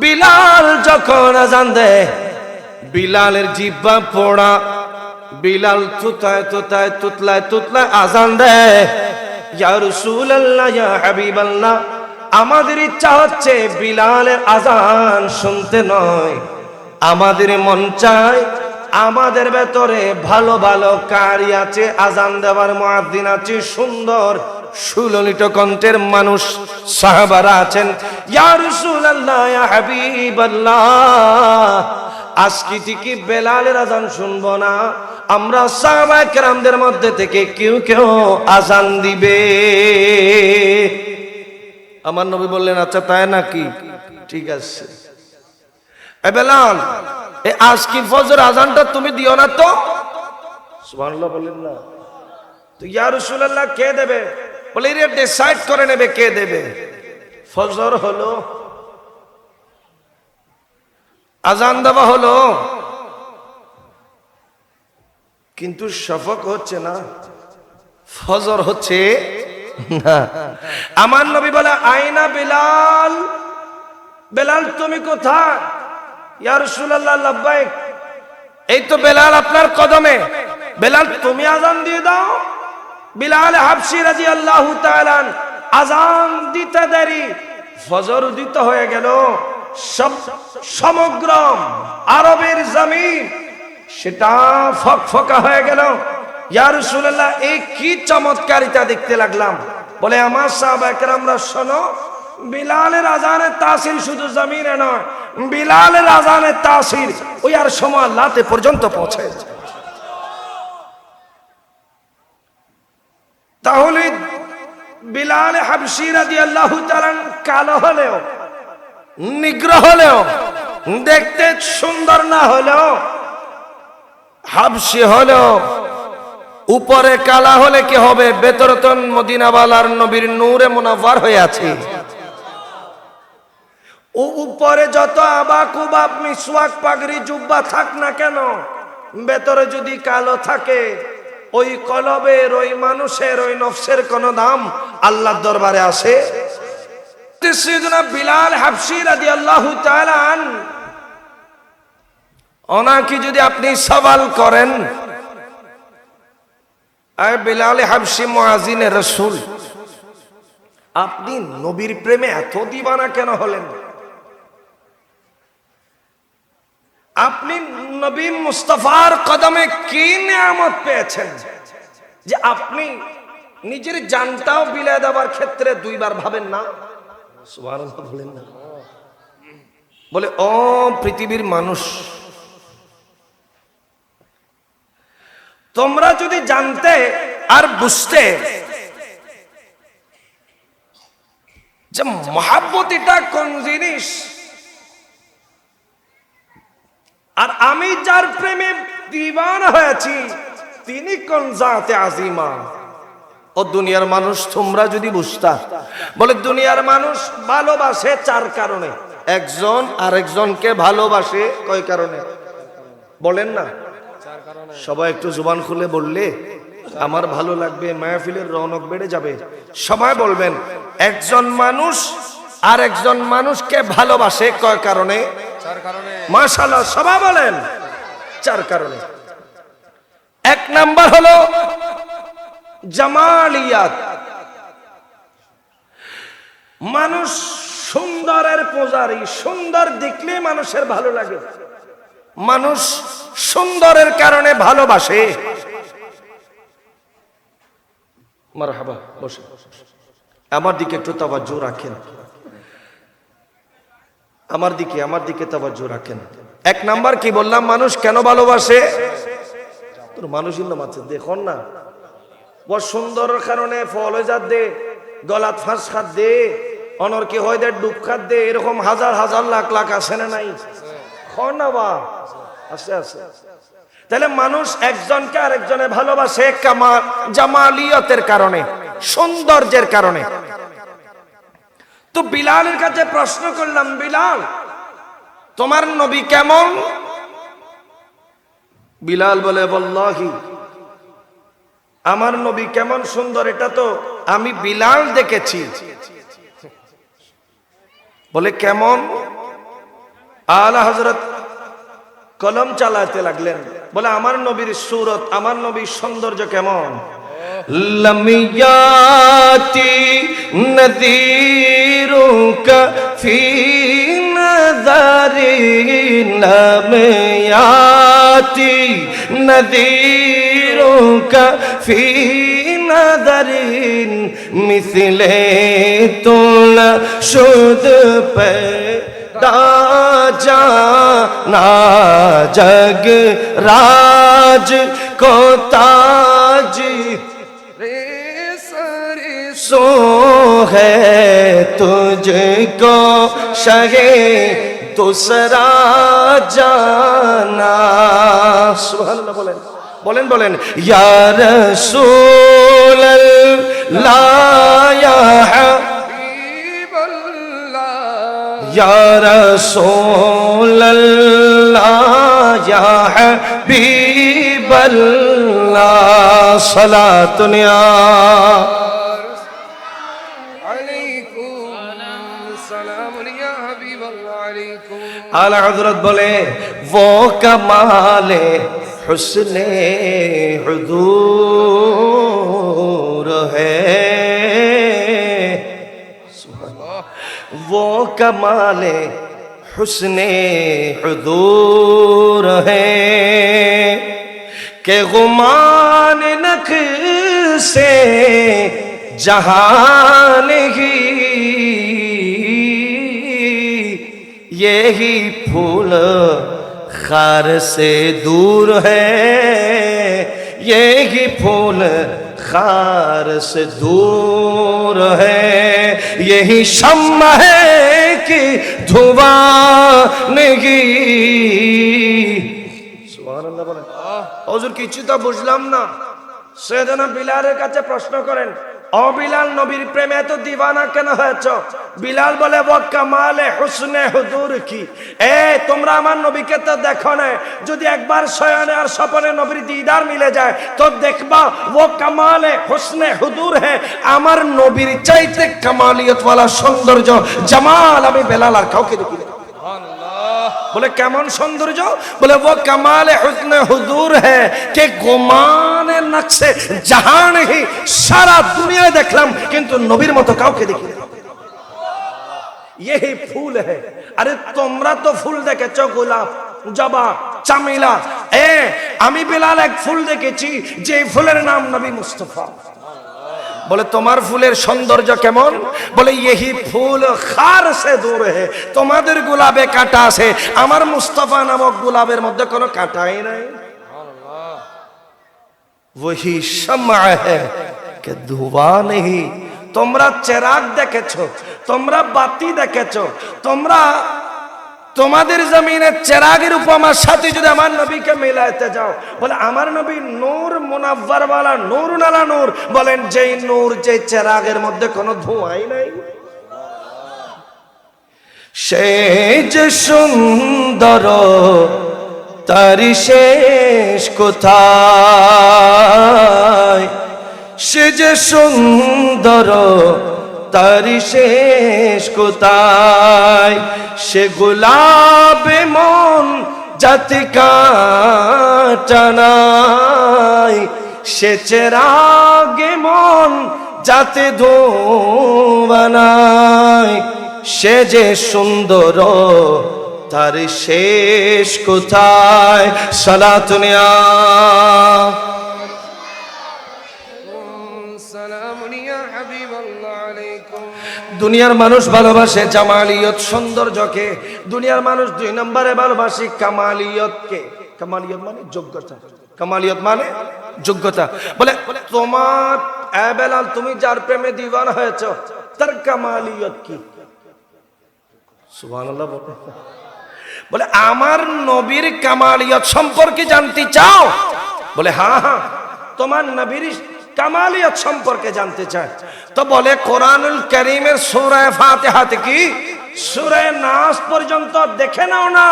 বিলাল যখন আযান দেয় বিলালের জিহ্বা পোড়া, বিলাল তুতায় তুতায় তুতলায় তুতলায় আযান দেয়। ইয়া রাসূলুল্লাহ, ইয়া হাবিবাল্লাহ, আমাদের ইচ্ছা হচ্ছে বিলালের আযান শুনতে নয়, আমাদের মন চায় আমাদের ভেতরে ভালো ভালো কারি আছে, আযান দেওয়ার মুয়াজ্জিন আছে, সুন্দর সুললিত কণ্ঠের মানুষ সাহাবারা আছেন। ইয়া রাসূলুল্লাহ, ইয়া হাবিবাল্লাহ, আজকে থেকে বেলালের আজান শুনবো না, আমরা সাহাবায়ে কেরামদের মধ্যে থেকে কেউ কেউ আজান দিবে। আমার নবী বললেন আচ্ছা তাই নাকি, ঠিক আছে। এ বেলাল, এই আজকে ফজর আজানটা তুমি দিও না তো। সুবহানাল্লাহ বলেন না তো। ইয়া রাসূলুল্লাহ কে দেবে? বলে এর ডিসাইড করে নেবে কে দেবে। ফজর হলো, আজান দেওয়া হলো, কিন্তু শফক হচ্ছে না, ফজর হচ্ছে না। আমার নবী বলে আইনা বেলাল, বেলাল তুমি কোথায়? ইয়া রাসূলুল্লাহ লাব্বাইক, এই তো বেলাল আপনার কদমে। বেলাল তুমি আজান দিয়ে দাও। বিলাল হাবশী রাদিয়াল্লাহু তাআলা আজান দিতে দেরি, ফজর উদিত হয়ে গেল। সমগ্র আরবের জমিন সেটা ফকফকা হয়ে গেল। ইয়া রাসূলুল্লাহ এই কি চমৎকারিতা দেখতে লাগলাম। বলে আমার সাহাবায়ে কেরামরা শোনো, বিলালের আজানের তাসির শুধু জমিনে নয়, বিলালের আজানের তাসির ওই আর সময় আল্লাহতে পর্যন্ত পৌঁছে। তাহলে বিলাল হাবশী রাদিয়াল্লাহু তাআলা কালো হলেও, নিগ্র হলেও, দেখতে সুন্দর না হলেও, হাবশী হলেও, উপরে কালা হলে কি হবে? ভেতরে তো মদিনাওয়ালার নবীর নূরে মুনাওয়ার হয়ে আছে। ও উপরে যত আবা কুবাব মিসওয়াক পাগড়ি জুব্বা থাক না কেন, ভেতরে যদি কালো থাকে, ওই কলবের, ওই মানুষের, ওই নফসের কোন দাম আল্লাহর দরবারে আসে? সাইয়েদনা বিলাল হাবশী রাদিয়াল্লাহু তাআলা ওনাকে যদি আপনি সওয়াল করেন, আয় বিলাল হাবশী মুয়াজ্জিনে রাসূল, আপনি নবীর প্রেমে এত দিওয়ানা কেন হলেন? আপনি নবী মুস্তাফার কদমে কি নিয়ামত পেয়েছেন যে আপনি নিজের জানটাও বিলিয়ে দেওয়ার ক্ষেত্রে দুইবার ভাবেন না? সুবহানাল্লাহ বলেন না। বলে ও পৃথিবীর মানুষ, তোমরা যদি জানতে আর বুঝতে যে মহাব্বত এটা কোন জিনিস, আর আমি যার প্রেমে দিওয়ানা হয়েছি তিনি কোন জাতে আজিমা, ও দুনিয়ার মানুষ তোমরা যদি বুঝতা। বলে দুনিয়ার মানুষ ভালোবাসে চার কারণে। একজন আরেকজনকে ভালোবাসে কয় কারণে বলেন না? সবাই একটু জুবান খুলে বললে আমার ভালো লাগবে, মাহফিলের রৌনক বেড়ে যাবে। সবাই বলবেন একজন মানুষ আরেকজন মানুষকে ভালোবাসে কয় কারণে? চার কারণে। মাশাআল্লাহ, সবাই বলেন চার কারণে। এক নাম্বার হলো জামালিয়াত, মানুষ সুন্দরের পূজারী, সুন্দর দেখলে মানুষের ভালো লাগে, মানুষ সুন্দরের কারণে ভালোবাসে। মারহাবা, বসে আমার দিকে একটু তাওয়াজ্জু রাখেন, আমার দিকে তাওয়াজ্জু রাখেন। এক নাম্বার কি বললাম? মানুষ কেন ভালোবাসে? তোর মানুষ ইল্লাম আছে দেখুন না, ও সুন্দরের কারণে ফল হয়ে যাত দে, গলাত ফাঁস খাত দে, অনর কি হয় দে, ডুব খাত দে, এরকম হাজার হাজার লাখ লাখ আছে না নাই? খন না বা আছে আছে। তাহলে মানুষ একজনকে আরেকজনে ভালোবাসে জামালিয়তের কারণে, সৌন্দর্যের কারণে। তো বিলালের কাছে প্রশ্ন করলাম, বিলাল তোমার নবী কেমন? বিলাল বলে ওয়াল্লাহি আমার নবী কেমন সুন্দর এটা তো আমি বিলাল দেখেছি। বলে কেমন? আলা হযরত কলম চালাতে লাগলেন। বলে আমার নবীর সুরত, আমার নবীর সৌন্দর্য কেমন? লামিয়াতি নযীরুকা ফি নাযারিন, লামিয়াতি নযীরুকা ফি নাযারিন, মিসলে তুলা শুদ পে जाना जग राज को ताज सो है तुझको शहे दूसरा जाना। सुभान अल्लाह बोलें बोलें बोलें या रसूल अल्लाह या हबीब अल्लाह या रसूल अल्लाह या हबीब अल्लाह सलातुन या आला हज़रत बोले वो कमाले हुस्ने हुजूर है, वो कमाले हुस्ने हुजूर है के गुमान नख से जहान ही यही फूल खार से दूर है, यही फूल खार से दूर है, यही शम्मा है कि धुआं नहीं। সুবহানাল্লাহ বলেন। হুজুর কিছু তো বুঝলাম না। সৈয়দনা বিলালের কাছে প্রশ্ন করেন, ও বিলাল নবীর প্রেমে এত দিওয়ানা কেন হয়েছ? বিলাল বলে ও কামালে হুসনে হুজুর কি, তোমরা আমার নবীকে তো দেখো না, যদি একবার শয়নে আর স্বপ্নে নবীর দিদার মিলে যায় তো দেখবা ও কামালে হুসনে হুজুর হে, আমার নবীর চাইতে কামালিয়ত ওয়ালা সৌন্দর্য জামাল আমি বেলাল আর কাউকে দেখি না। बोले কেমন সৌন্দর্য? बोले वो कमाल हुस्न हुजूर है कि गुमान नक्शे जहान ही सारा दुनिया देखलाम किंतु नबीर मतो काउके देखी ना। यही फूल है। अरे তোমরা তো ফুল দেখেছো, গোলাপ, জবা, চামেলা, আমি বিলাল এক ফুল দেখেছি যে ফুলের নাম নবী মুস্তাফা। बोले তোমার ফুলের সৌন্দর্য কেমন? बोले यही फूल खार से दूर है, তোমাদের গোলাপে কাঁটা আছে, আমার মুস্তাফা নামক গোলাপের মধ্যে কোনো কাঁটাই নাই। वही शम्मा है कि धुआं नहीं। তোমরা চেরাগ দেখেছো, তোমরা বাতি দেখেছো, তোমরা তোমাদের জমিনে চেরাগের উপমার সাথে যদি আমার নবীকে মিলাইতে যাও, বলে আমার নবী নূর মুনাব্বার ওয়ালা নূর নালা নূর, বলেন যেই নূর যে চেরাগের মধ্যে কোনো ধোঁয়াই নাই। সে যে সুন্দর তার শেষ কোথায়, সে যে সুন্দর তার শেষ কোথায়, সে গোলাপে মন যাতে কাঁটা নাই, সে চেরাগে মন যাতে ধোঁয়া নাই, সে যে সুন্দর তার শেষ কোথায়। সালাতুন ইয়া দুনিয়ার মানুষ ভালোবাসে জামালিয়ত সৌন্দর্যকে, দুনিয়ার মানুষ দুই নম্বরে ভালোবাসে কামালিয়তকে। কামালিয়ত মানে যোগ্যতা, কামালিয়ত মানে যোগ্যতা। বলে তোমার বেলাল তুমি যার প্রেমে দিওয়ানা হয়েছ তার কামালিয়ত কি? সুবহানাল্লাহ। বলে আমার নবীর কামালিয়ত সম্পর্কে জানতে চাও? বলে হ্যাঁ হ্যাঁ, তোমার নবীর কামালিয়ত সম্পর্কে জানতে চায়। তো বলে কোরআনুল কারীমের সূরা ফাতিহা থেকে সূরা নাস পর্যন্ত দেখে নাও না,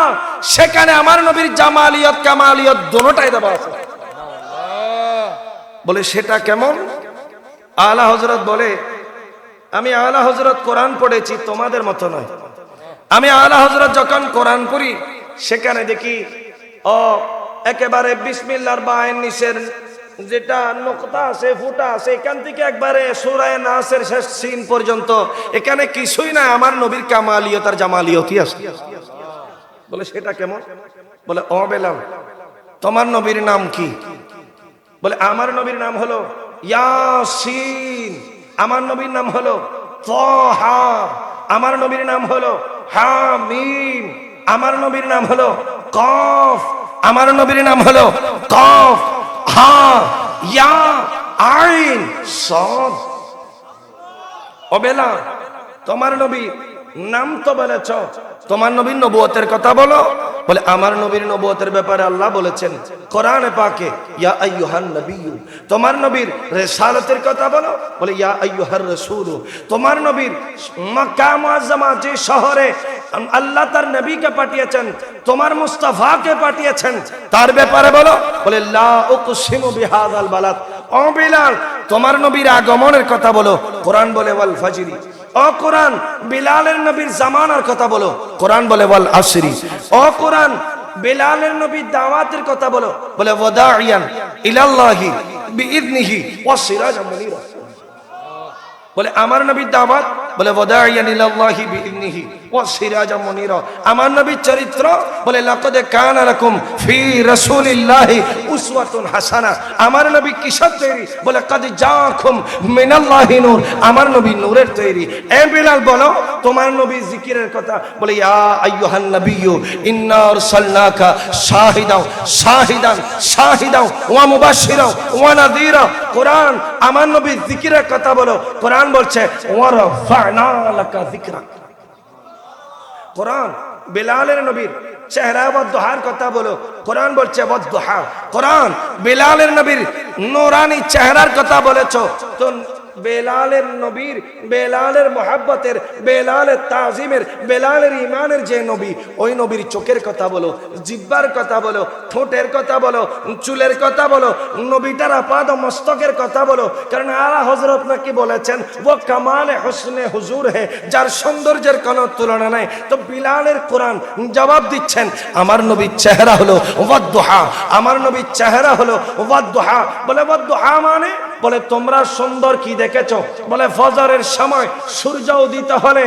সেখানে আমার নবীর জামালিয়ত কামালিয়ত দুটোটাই দেওয়া আছে। বলে সেটা কেমন? আলা হযরত বলে আমি আলা হযরত কোরআন পড়েছি, তোমাদের মতো নয়। আমি আলা হযরত যখন কোরআন পড়ি সেখানে দেখি একেবারে বিসমিল্লাহর বায়ের নিচের যেটা নোকতা আছে, ফুটা আছে, এখান থেকে একবারে সূরা নাসের শেষ সিন পর্যন্ত এখানে কিছুই না, আমার নবীর কামালিয়ত আর জামালিয়তই আছে। বলে সেটা কেমন? বলে ও বেলাল তোমার নবীর নাম কি? বলে আমার নবীর নাম হলো ইয়াসিন, আমার নবীর নাম হলো তাহা, আমার নবীর নাম হলো হামিম, আমার নবীর নাম হলো কফ, আমার নবীর নাম হলো কফ হা ইয়া আইন সাদ। ও বেলাল, তোমার নবী নাম তো বলেছ, তোমার নবীর নবুয়তের কথা বলো। বলে আমার নবীর নবুয়তের ব্যাপারে আল্লাহ বলেছেন কোরআনে পাকে, ইয়া আইয়ুহান নবিয়্যু, তোমার নবীর রিসালাতের কথা বলো। বলে ইয়া আইয়ুহার রাসূল, তোমার নবীর মক্কা মুআজ্জামা যে শহরে আল্লাহ তার নবীকে পাঠিয়েছেন, তোমার মুস্তাফাকে পাঠিয়েছেন, তার ব্যাপারে বলো। বলে লা উকসিমু বিহাযাল বালাদ, ও বিলাল তোমার নবীর আগমনের কথা বলো। কোরআন বলে ওয়াল ফাজরি, ও কোরআন বিলালের নবীর জামানার কথা বলো। কোরআন বলে ওয়াল আসরি, ও কোরআন বিলালের নবীর দাওয়াতের কথা বলো। বলে ওয়াদাইয়ান ইলাল্লাহি বিইذনিহি ওয়া সিরাজাম মুনীরা। বলে আমার নবীর দাওয়াত, বলে ওয়াদাইয়ান ইলাল্লাহি বিইذনিহি ওয়া সিরাজাম মুনীরা। আমার নবীর চরিত্র, বলে লাকাদ কানা লাকুম ফি রাসূলিল্লাহি উসওয়াতুন হাসানাহ। আমার নবী কিসের তৈরি? বলে কাদ জাআকুম মিনাল্লাহি নূর, আমার নবী নূরের তৈরি। এ বিলাল বলো তোমার নবী জিকিরের কথা। বলে ইয়া আইয়ুহান নাবিয়্যু ইন্না আরসালনাকা শাহিদাও শাহিদান শাহিদাও ওয়া মুবাশশিরাও ওয়া নাযীরা। কোরআন আমার নবী জিকিরের কথা বলো। কোরআন বলছে ওয়া রাফা'না লাকা যিকরাক। কোরআন বিলালের নবীর চেহারা ওয়াদুহার কথা বলো। কোরআন বলছে ওয়াদুহা। কোরআন বিলালের নবীর নূরানি চেহারার কথা বলেছো। তো বেলালের নবীর, বেলালের মোহাব্বতের, বেলালের তাজিমের, বেলালের ইমানের যে নবী, ওই নবীর চোখের কথা বলো, জিব্বার কথা বলো, ঠোঁটের কথা বলো, চুলের কথা বলো, নবীটার আপাদ মস্তকের কথা বলো। কারণ আলা হযরত নাকি বলেছেন ও কামালে হুসনে হুজুর হে, যার সৌন্দর্যের কোনো তুলনা নাই। তো বিলালের কোরআন জবাব দিচ্ছেন আমার নবীর চেহারা হলো ওয়াদুহা, আমার নবীর চেহারা হলো ওয়াদুহা। বলে ওয়াদুহা মানে, বলে তোমরা সুন্দর কি দেখেছো? বলে ফজরের সময় সূর্য উদিত হলে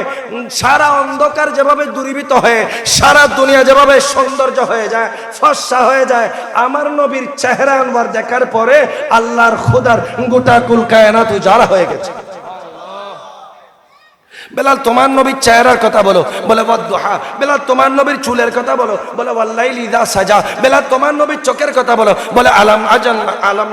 সারা অন্ধকার যেভাবে দূরীভূত হয়ে সারা দুনিয়া যেভাবে সৌন্দর্য হয়ে যায়, ফর্সা হয়ে যায়, আমার নবীর চেহারা আনওয়ার দেখার পরে আল্লাহর খোদার গোটা কুল কায়নাত উজাড় হয়ে গেছে। বেলাল তোমার নবীর চেহারার কথা বলো। বলে ওয়াদুহা। বেলাল তোমার নবীর চুলের কথা বলো। বলে ওয়াল্লাইলি ইযা সাজা। বেলাল তোমার নবীর চোখের কথা বলো। বলে আলাম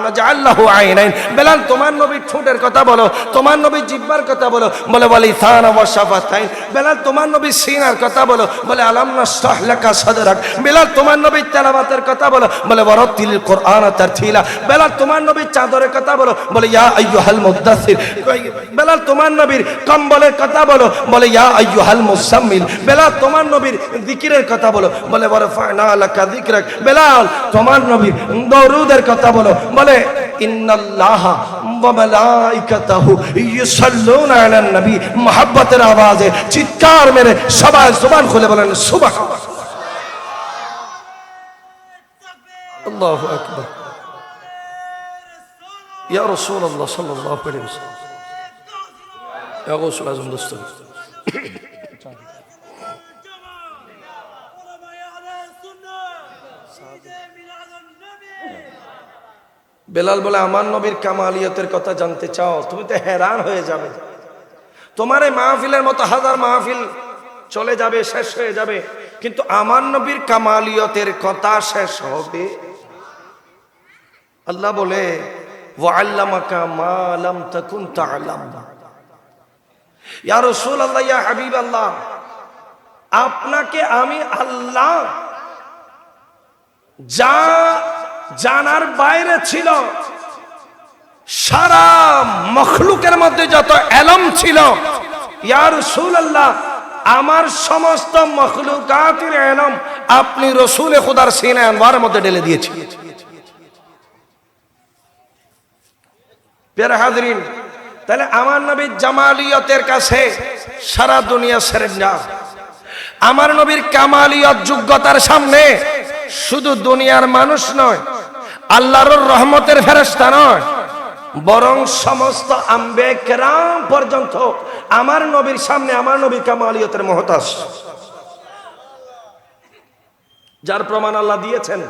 নাজআল লাহু আইনাইন। বেলাল তোমার নবীর ঠোঁটের কথা বলো। তোমার নবীর জিহ্বার কথা বলো। বলে ওয়ালিসানা ওয়া শাফাতাইন। বেলাল তোমার নবীর সিনার কথা বলো। বলে আলাম নাশরাহ লাকা সাদরাক। বেলাল তোমার নবীর তেলাওয়াতের কথা বলো। বলে ওয়ারাতিল কুরআন তারতিলা। বেলাল তোমার নবীর চাদরের কথা বলো। বলে ইয়া আইয়ুহাল মুদাসসির। বেলাল তোমার নবীর কম্বলের কথা বলো। বলে ইয়া আইয়ুহাল মুসাম্মিল। বেলাল তোমার নবীর জিকিরের কথা বলো। বলে ওয়ারফা'না লাকা যিকরাক। বেলাল তোমার নবীর দরুদের কথা বলো। বলে ইন্নাল্লাহা ওয়া মালাইকাতাহু ইউসাল্লুনা আলান নবী। মুহাব্বতের আওয়াজে চিৎকার মেরে সবাই জবান খুলে বলেন সুবহানাল্লাহ। আল্লাহু আকবার। ইয়া রাসূলুল্লাহ সাল্লাল্লাহু আলাইহি ওয়াসাল্লাম। বেলাল বলে আমার নবীর কামালিয়তের কথা জানতে চাও? তুমি তো हैरान হয়ে যাবে। তোমার এই মাহফিলের মতো হাজার মাহফিল চলে যাবে, শেষ হয়ে যাবে, কিন্তু আমার নবীর কামালিয়তের কথা শেষ হবে? আল্লাহ বলে ওয়া আল্লামাকা মা লাম তাকুন তা'লাম। ইয়া রাসূলুল্লাহ, ইয়া হাবিবাল্লাহ, আপনাকে আমি আল্লাহ যা জানার বাইরে ছিল, সারা মখলুকের মধ্যে যত ইলম ছিল, ইয়া রাসূলুল্লাহ আমার সমস্ত মখলুকাতের ইলম আপনি রাসূলে খুদার সিনে আনওয়ারের মধ্যে ঢেলে দিয়েছেন। প্রিয় হাজরিন, তাহলে আমার নবীর জামালিয়তের কাছে সারা দুনিয়া সারেন্ডার। আমার নবীর কামালিয়ত যোগ্যতার সামনে শুধু দুনিয়ার মানুষ নয়, আল্লাহর রহমতের ফেরেশতা নয়, বরং সমস্ত আম্বিয়া কেরাম পর্যন্ত আমার নবীর সামনে আমার নবী কামালিয়তের মুহতাজ। যার প্রমাণ আল্লাহ দিয়েছেন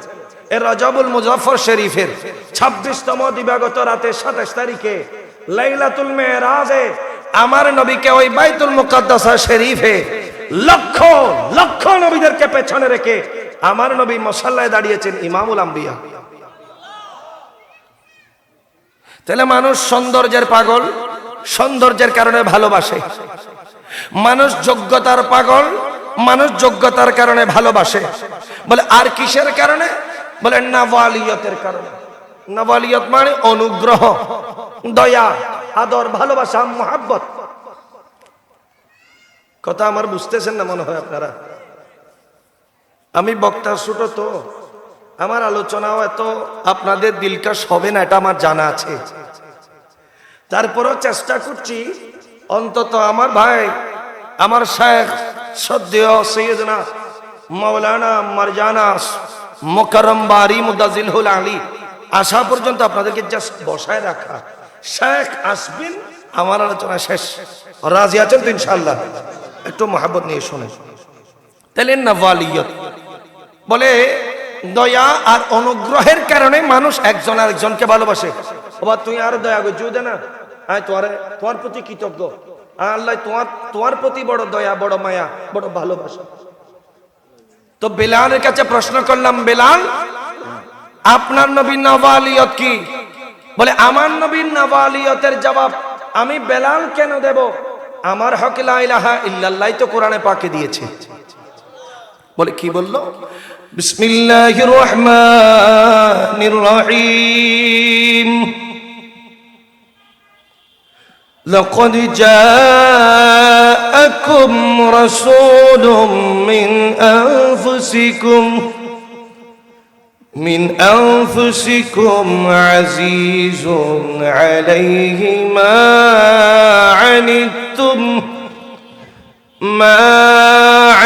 এর রজবুল মুজাফফর শরীফের 26তম দিবাগত রাতে 27 তারিখে লাইলাতুল মেরাজে আমার নবীকে ওই বাইতুল মুকাদ্দাসা শরীফে লক্ষ লক্ষ নবীদেরকে পেছনে রেখে আমার নবী মুসাল্লায় দাঁড়িয়েছেন ইমামুল আম্বিয়া। তাহলে মানুষ সৌন্দর্যের পাগল, সৌন্দর্যের কারণে ভালোবাসে। মানুষ যোগ্যতার পাগল, মানুষ যোগ্যতার কারণে ভালোবাসে। বলে আর কিসের কারণে? বলে নওয়ালিয়তের কারণে। নওয়ালিয়ত মানে অনুগ্রহ, দয়া, আদর, ভালোবাসা, মুহাব্বত। কথা আমার বুঝতেছেন না মনে হয় আপনারা? আমি বক্তা ছোট তো, আমার আলোচনাও এত আপনাদের দিলকাশ হবে না, এটা আমার জানা আছে। তারপরেও চেষ্টা করছি অন্তত আমার ভাই, আমার শেখ সদ্দেহ সৈয়দনা মাওলানা মারজানা মুকাররম বারি মুদাজিলহুল আলী আসা পর্যন্ত আপনাদেরকে জাস্ট বসায় রাখা। শেখ আসবেন, আমার আলোচনা শেষ। রাজি আছেন তো ইনশাআল্লাহ? একটু মহব্বত নিয়ে শোনেন। তাহলে নওয়ালিয়ত বলে দয়া আর অনুগ্রহের কারণে মানুষ একজন আরেকজনকে ভালোবাসে। বাবা তুই আর দয়া করছো দে না, আয় তোমার প্রতি কৃতজ্ঞ, আল্লাহ তোমার প্রতি বড় দয়া, বড় মায়া, বড় ভালোবাসা। তো বেলালের কাছে প্রশ্ন করলাম, বেলাল আপনার নবীর নওয়ালিয়ত কি? বলে আমার নবীর নওয়ালিয়তের জবাব আমি বেলাল কেন দেব? আমার হক লা ইলাহা ইল্লাল্লাহ তো কোরআনে পাকে দিয়েছে। বলে কি বললো? বিসমিল্লাহির রহমানির রহিম লাকাদ জাআকুম রাসূলুম মিন আনফুসিকুম আজিজুন আলাইহি মা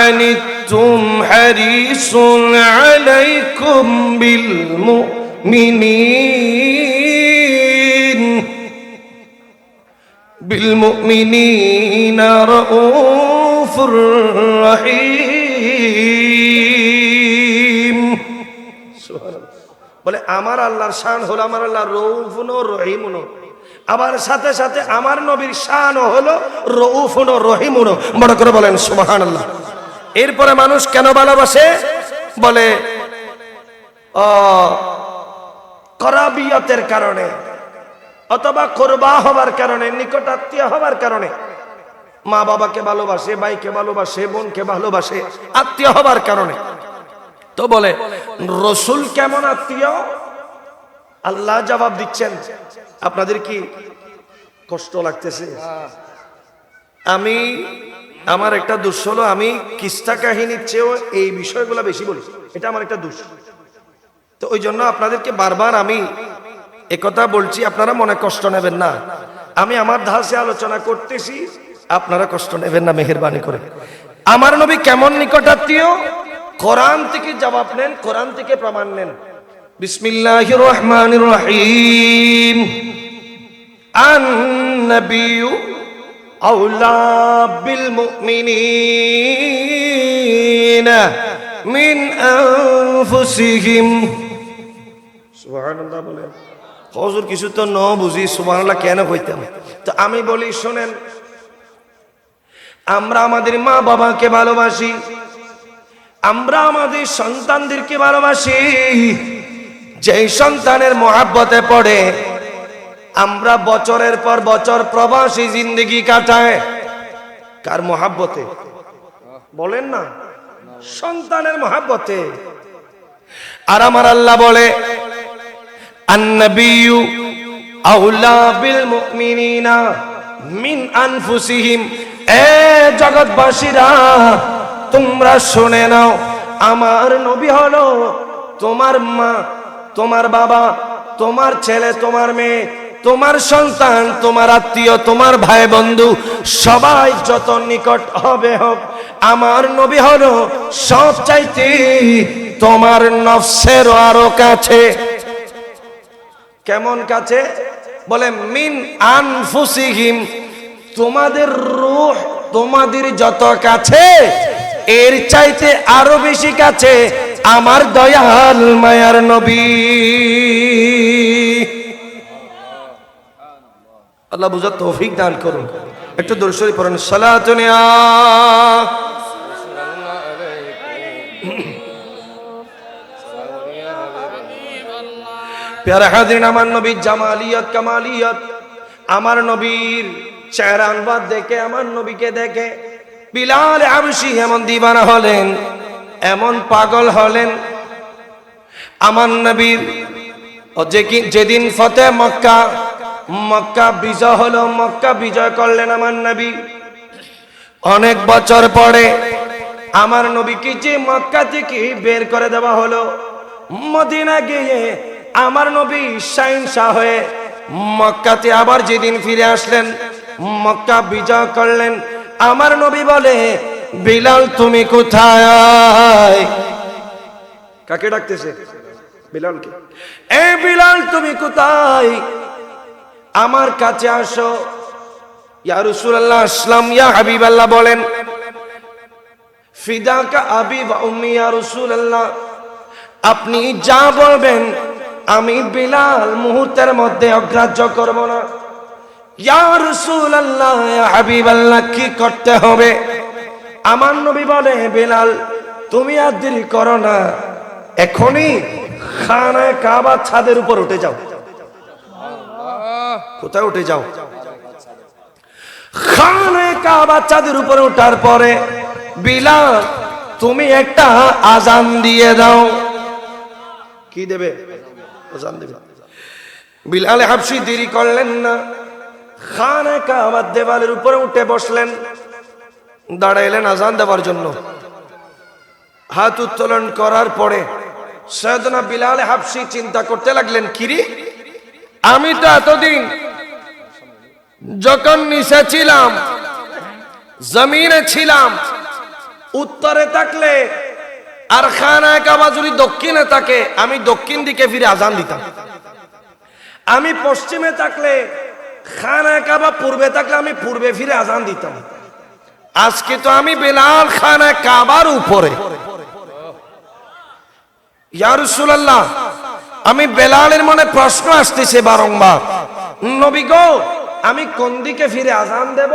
আনিতুম হারিসুন আলাইকুম বিলমুমিনিনা রাউফুর রহিম। বলে আমার আল্লাহর শান হলো, আমার আল্লাহ রউফুন ও রহিমুন। আবার সাথে সাথে আমার নবীর শান হলো রউফুন ও রহিমুন। বড় করে বলেন সুবহানাল্লাহ। এরপরে মানুষ কেন ভালোবাসে? বলে করাবিয়তের কারণে, অথবা কোরবা হবার কারণে, নিকটাত্মীয় হবার কারণে। মা বাবাকে ভালোবাসে, ভাইকে ভালোবাসে, বোনকে ভালোবাসে, আত্মীয় হবার কারণে। তো বলে রসুল কেমন আত্মীয়? আল্লাহ জবাব দিচ্ছেন। আপনাদের কি কষ্ট লাগতেছে? আমি আমার একটা দোষ হলো, আমি কিস্তা কাহিনীর চেয়েও এই বিষয়গুলো বেশি বলি, এটা আমার একটা দোষ। তো ওই জন্য আপনাদেরকে বারবার আমি একথা বলছি, আপনারা মনে কষ্ট নেবেন না। আমি আমার ধাসে আলোচনা করতেছি, আপনারা কষ্ট নেবেন না মেহেরবানি করে। আমার নবী কেমন নিকটাত্মীয়? কোরআন থেকে জবাব নেন, কোরআন থেকে প্রমাণ নেন। বিসমিল্লাহির রহমানির রহিম আন-নাবিয়্যু আওলা বিল মুমিনিনা মিন আনফুসিহিম। সুবহানাল্লাহ বলেন। হুজুর কিছু তো ন বুঝি সুবহানাল্লাহ কেন কইতাম? তো আমি বলি শুনেন, আমরা আমাদের মা বাবাকে ভালোবাসি, আমরা আমাদের সন্তানদেরকে ভালোবাসি। যেই সন্তানের মহাব্বতে পড়ে আমরা বছরের পর বছর প্রবাসী জিন্দেগি কাটায়, কার মহাব্বতে? বলেন না, সন্তানের মহাব্বতে। আর আমার আল্লাহ বলে আন-নাবিয়্যু আওলা বিল মুমিনিনা মিন আনফুসিহিম। এ জগৎবাসীরা তোমরা শুনে নাও, আমার নবী হলো তোমার মা, তোমার বাবা, তোমার ছেলে, তোমার মেয়ে, তোমার সন্তান, তোমার আত্মীয়, তোমার ভাই বন্ধু, সবাই যত নিকট হবে হোক, আমার নবী হলো সব চাইতে তোমার নফসের আরো কাছে। কেমন কাছে? বলে মিন আনফুসিহিম, তোমাদের রূহ তোমাদের যত কাছে, এর চাইতে আরো বেশি কাছে আমার দয়াল মায়ার নবী। আল্লাহ বুঝার তৌফিক দান করুন। একটু দরুদ শরীফ পড়েন। সালাতুন ইয়া প্যারা হাজিরিন, আমার নবীর জামালিয়ত কামালিয়ত, আমার নবীর চেহারা আনবার দেখে, আমার নবীকে দেখে বিলাল হাবশী এমন দিওয়ানা হলেন, এমন পাগল হলেন। আমার নবীর যেদিন ফতে মক্কা, মক্কা বিজয় হলো, মক্কা বিজয় করলেন আমার নবী। অনেক বছর পরে আমার নবীকে যে মক্কা থেকে বের করে দেওয়া হলো, মদিনা গিয়ে আমার নবী শাহিনশাহ হয়ে মক্কাতে আবার যেদিন ফিরে আসলেন, মক্কা বিজয় করলেন, আমার নবী বলে, বিলাল তুমি কোথায়? কাকে ডাকতেছে? বিলালকে। এ বিলাল তুমি কোথায়? আমার কাছে আসো। ইয়া রাসূলুল্লাহ আসলাম, ইয়া হাবিবাল্লাহ বলেন, ফিদাকা আবি ওয়া উম্মি ইয়া রাসূলুল্লাহ, আপনি যা বলবেন আমি বিলাল মুহূর্তের মধ্যে অগ্রাহ্য করব না। ইয়া রাসূলুল্লাহ, ইয়া হাবিবাল্লাহ, কি করতে হবে? আমার নবী বলে, বিলাল তুমি আর দেরি করো না, এখনই খানায়ে কাবার ছাদের উপর উঠে যাও। কোথায় উঠে যাও? খানায়ে কাবার ছাদের উপরে ওঠার পরে বিলাল তুমি একটা আজান দিয়ে দাও। কি দেবে? আজান দেবে। বিলাল হাবশী দেরি করলেন না, খানায়ে কাবার দেওয়ালের উপরে উঠে বসলেন, দাঁড়াইলেন আজান দেওয়ার জন্য। হাত উত্তোলন করার পরে সাইয়েদনা বিলাল হাবশী চিন্তা করতে লাগলেন, কিরে আমি তো এতদিন যখন নিচে ছিলাম, জমিনে ছিলাম, উত্তরে থাকলে আর খানায়ে কাবা যদি দক্ষিণে থাকে আমি দক্ষিণ দিকে ফিরে আজান দিতাম, আমি পশ্চিমে থাকলে খানায়ে কাবা পূর্বে থাকলে আমি পূর্বে ফিরে আজান দিতাম। আজকে তো আমি বিলাল খানায়ে কাবার উপরে। ইয়া রাসূলুল্লাহ, আমি বেলালের মনে প্রশ্ন আসতেছে বারংবার, নবী গো আমি কোন দিকে ফিরে আজান দেব?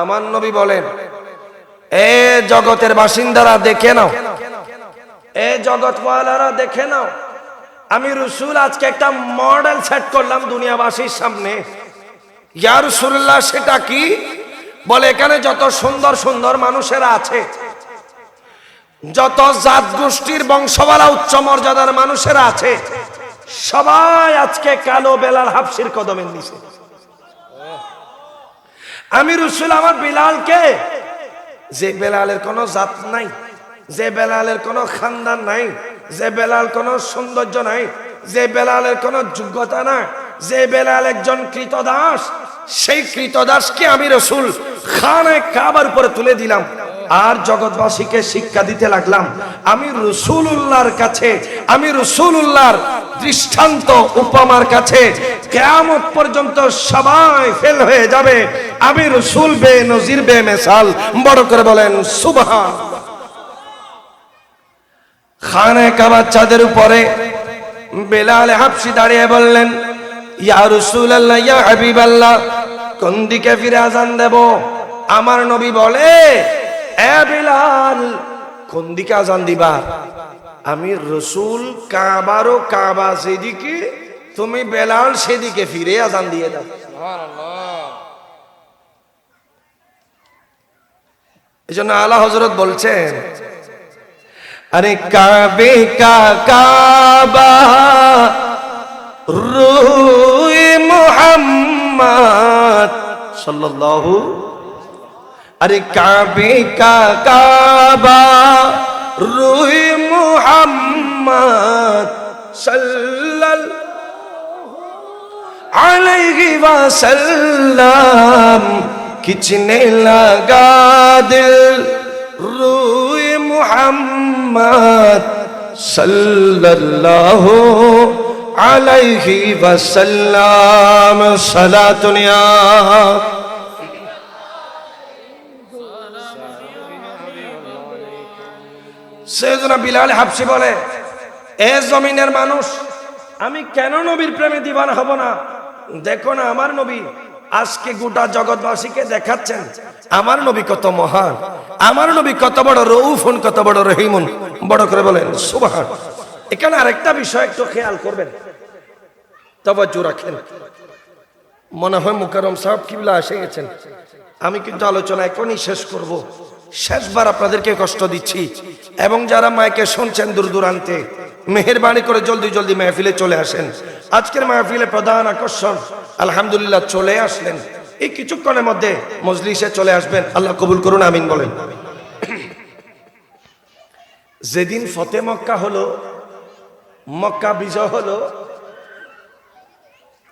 আমার নবী বলেন, এ জগতের বাসিন্দারা দেখে নাও, এ জগৎওয়ালারা দেখে নাও, আমি রাসূল আজকে একটা মডেল সেট করলাম দুনিয়াবাসীর সামনে। ইয়া রাসূলুল্লাহ, সেটা কি? বলে, এখানে যত সুন্দর সুন্দর মানুষেরা আছে, যত জাত গোষ্ঠীর বংশওয়ালা উচ্চ মর্যাদার মানুষেরা আছে, সবাই আজকে কালো বেলাল হাবশীর কদমের নিচে। আমি রাসূল আমার বিলালকে, যে বেলালের কোনো জাত নাই, যে বেলালের কোনো খানদান নাই, যে বেলাল কোনো সৌন্দর্য নাই, যে বেলালের কোনো যোগ্যতা নাই, যে বেলাল একজন কৃতদাস, সেই কৃতদাসকে আমি রাসূল খানায়ে কাবার উপরে তুলে দিলাম আর জগৎবাসীকে শিক্ষা দিতে লাগলাম। আমি রাসূলুল্লাহর কাছে, আমি রাসূলুল্লাহর দৃষ্টান্ত উপমার কাছে কিয়ামত পর্যন্ত সবাই ফেল হয়ে যাবে। আমি রাসূল বেনজির বেমিসাল। বড় করে বলেন সুবহানাল্লাহ। খানায়ে কাবার ছাদের উপরে বেলাল হাবশী দাঁড়িয়ে বললেন, ইয়া রাসূলুল্লাহ, ইয়া হাবিবাল্লাহ, কোন দিকে ফিরে আজান দেব? আমার নবী বলে, এ বিলাল কোন দিকে আজান দিবা? আমি রাসূল কাবারও কাবা যেদিকে, তুমি বেলাল সেদিকে ফিরে আজান দিয়ে দাও। সুবহানাল্লাহ। এজন্য আলা হযরত বলছেন, अरे काबे का काबा रूए मोहम्मद सल्लल्लाहु, अरे काबे का काबा रूए मोहम्मद सल्लल्लाहु अलैहि वसल्लम खिंचने लगा दिल रूए मोहम्मद सल्लल्लाहु अलैहि वसल्लम सलातुनिया। সৈয়দনা বিলাল হাবশী বলে, এ জমিনের মানুষ, আমি কেন নবীর প্রেমে দিওয়ানা হব না? দেখো না আমার নবী আজকে গোটা জগৎবাসীকে দেখাচ্ছেন আমার নবী কত মহান, আমার নবী কত বড় রউফুন, কত বড় রহিমুন। বড় করে বলেন সুবহান। এখানে আরেকটা বিষয় একটু খেয়াল করবেন, তাওয়াজ্জু রাখেন। মনে হয় মুকাররম সাহেব কিবলা এসে গেছেন। আমি কিন্তু আলোচনা এখনই শেষ করব। শেষবার আপনাদেরকে কষ্ট দিচ্ছি, এবং যারা মাইকে শুনছেন দূর দূরান্তে, মেহেরবানি করে জলদি জলদি মাহফিলে চলে আসেন। আজকের মাহফিলে প্রধান আকর্ষণ আলহামদুলিল্লাহ চলে আসলেন। এই কিছুক্ষণের মধ্যে মজলিসে চলে আসবেন। আল্লাহ কবুল করুন, আমিন বলেন। যেদিন ফতে মক্কা হলো, মক্কা বিজয় হলো,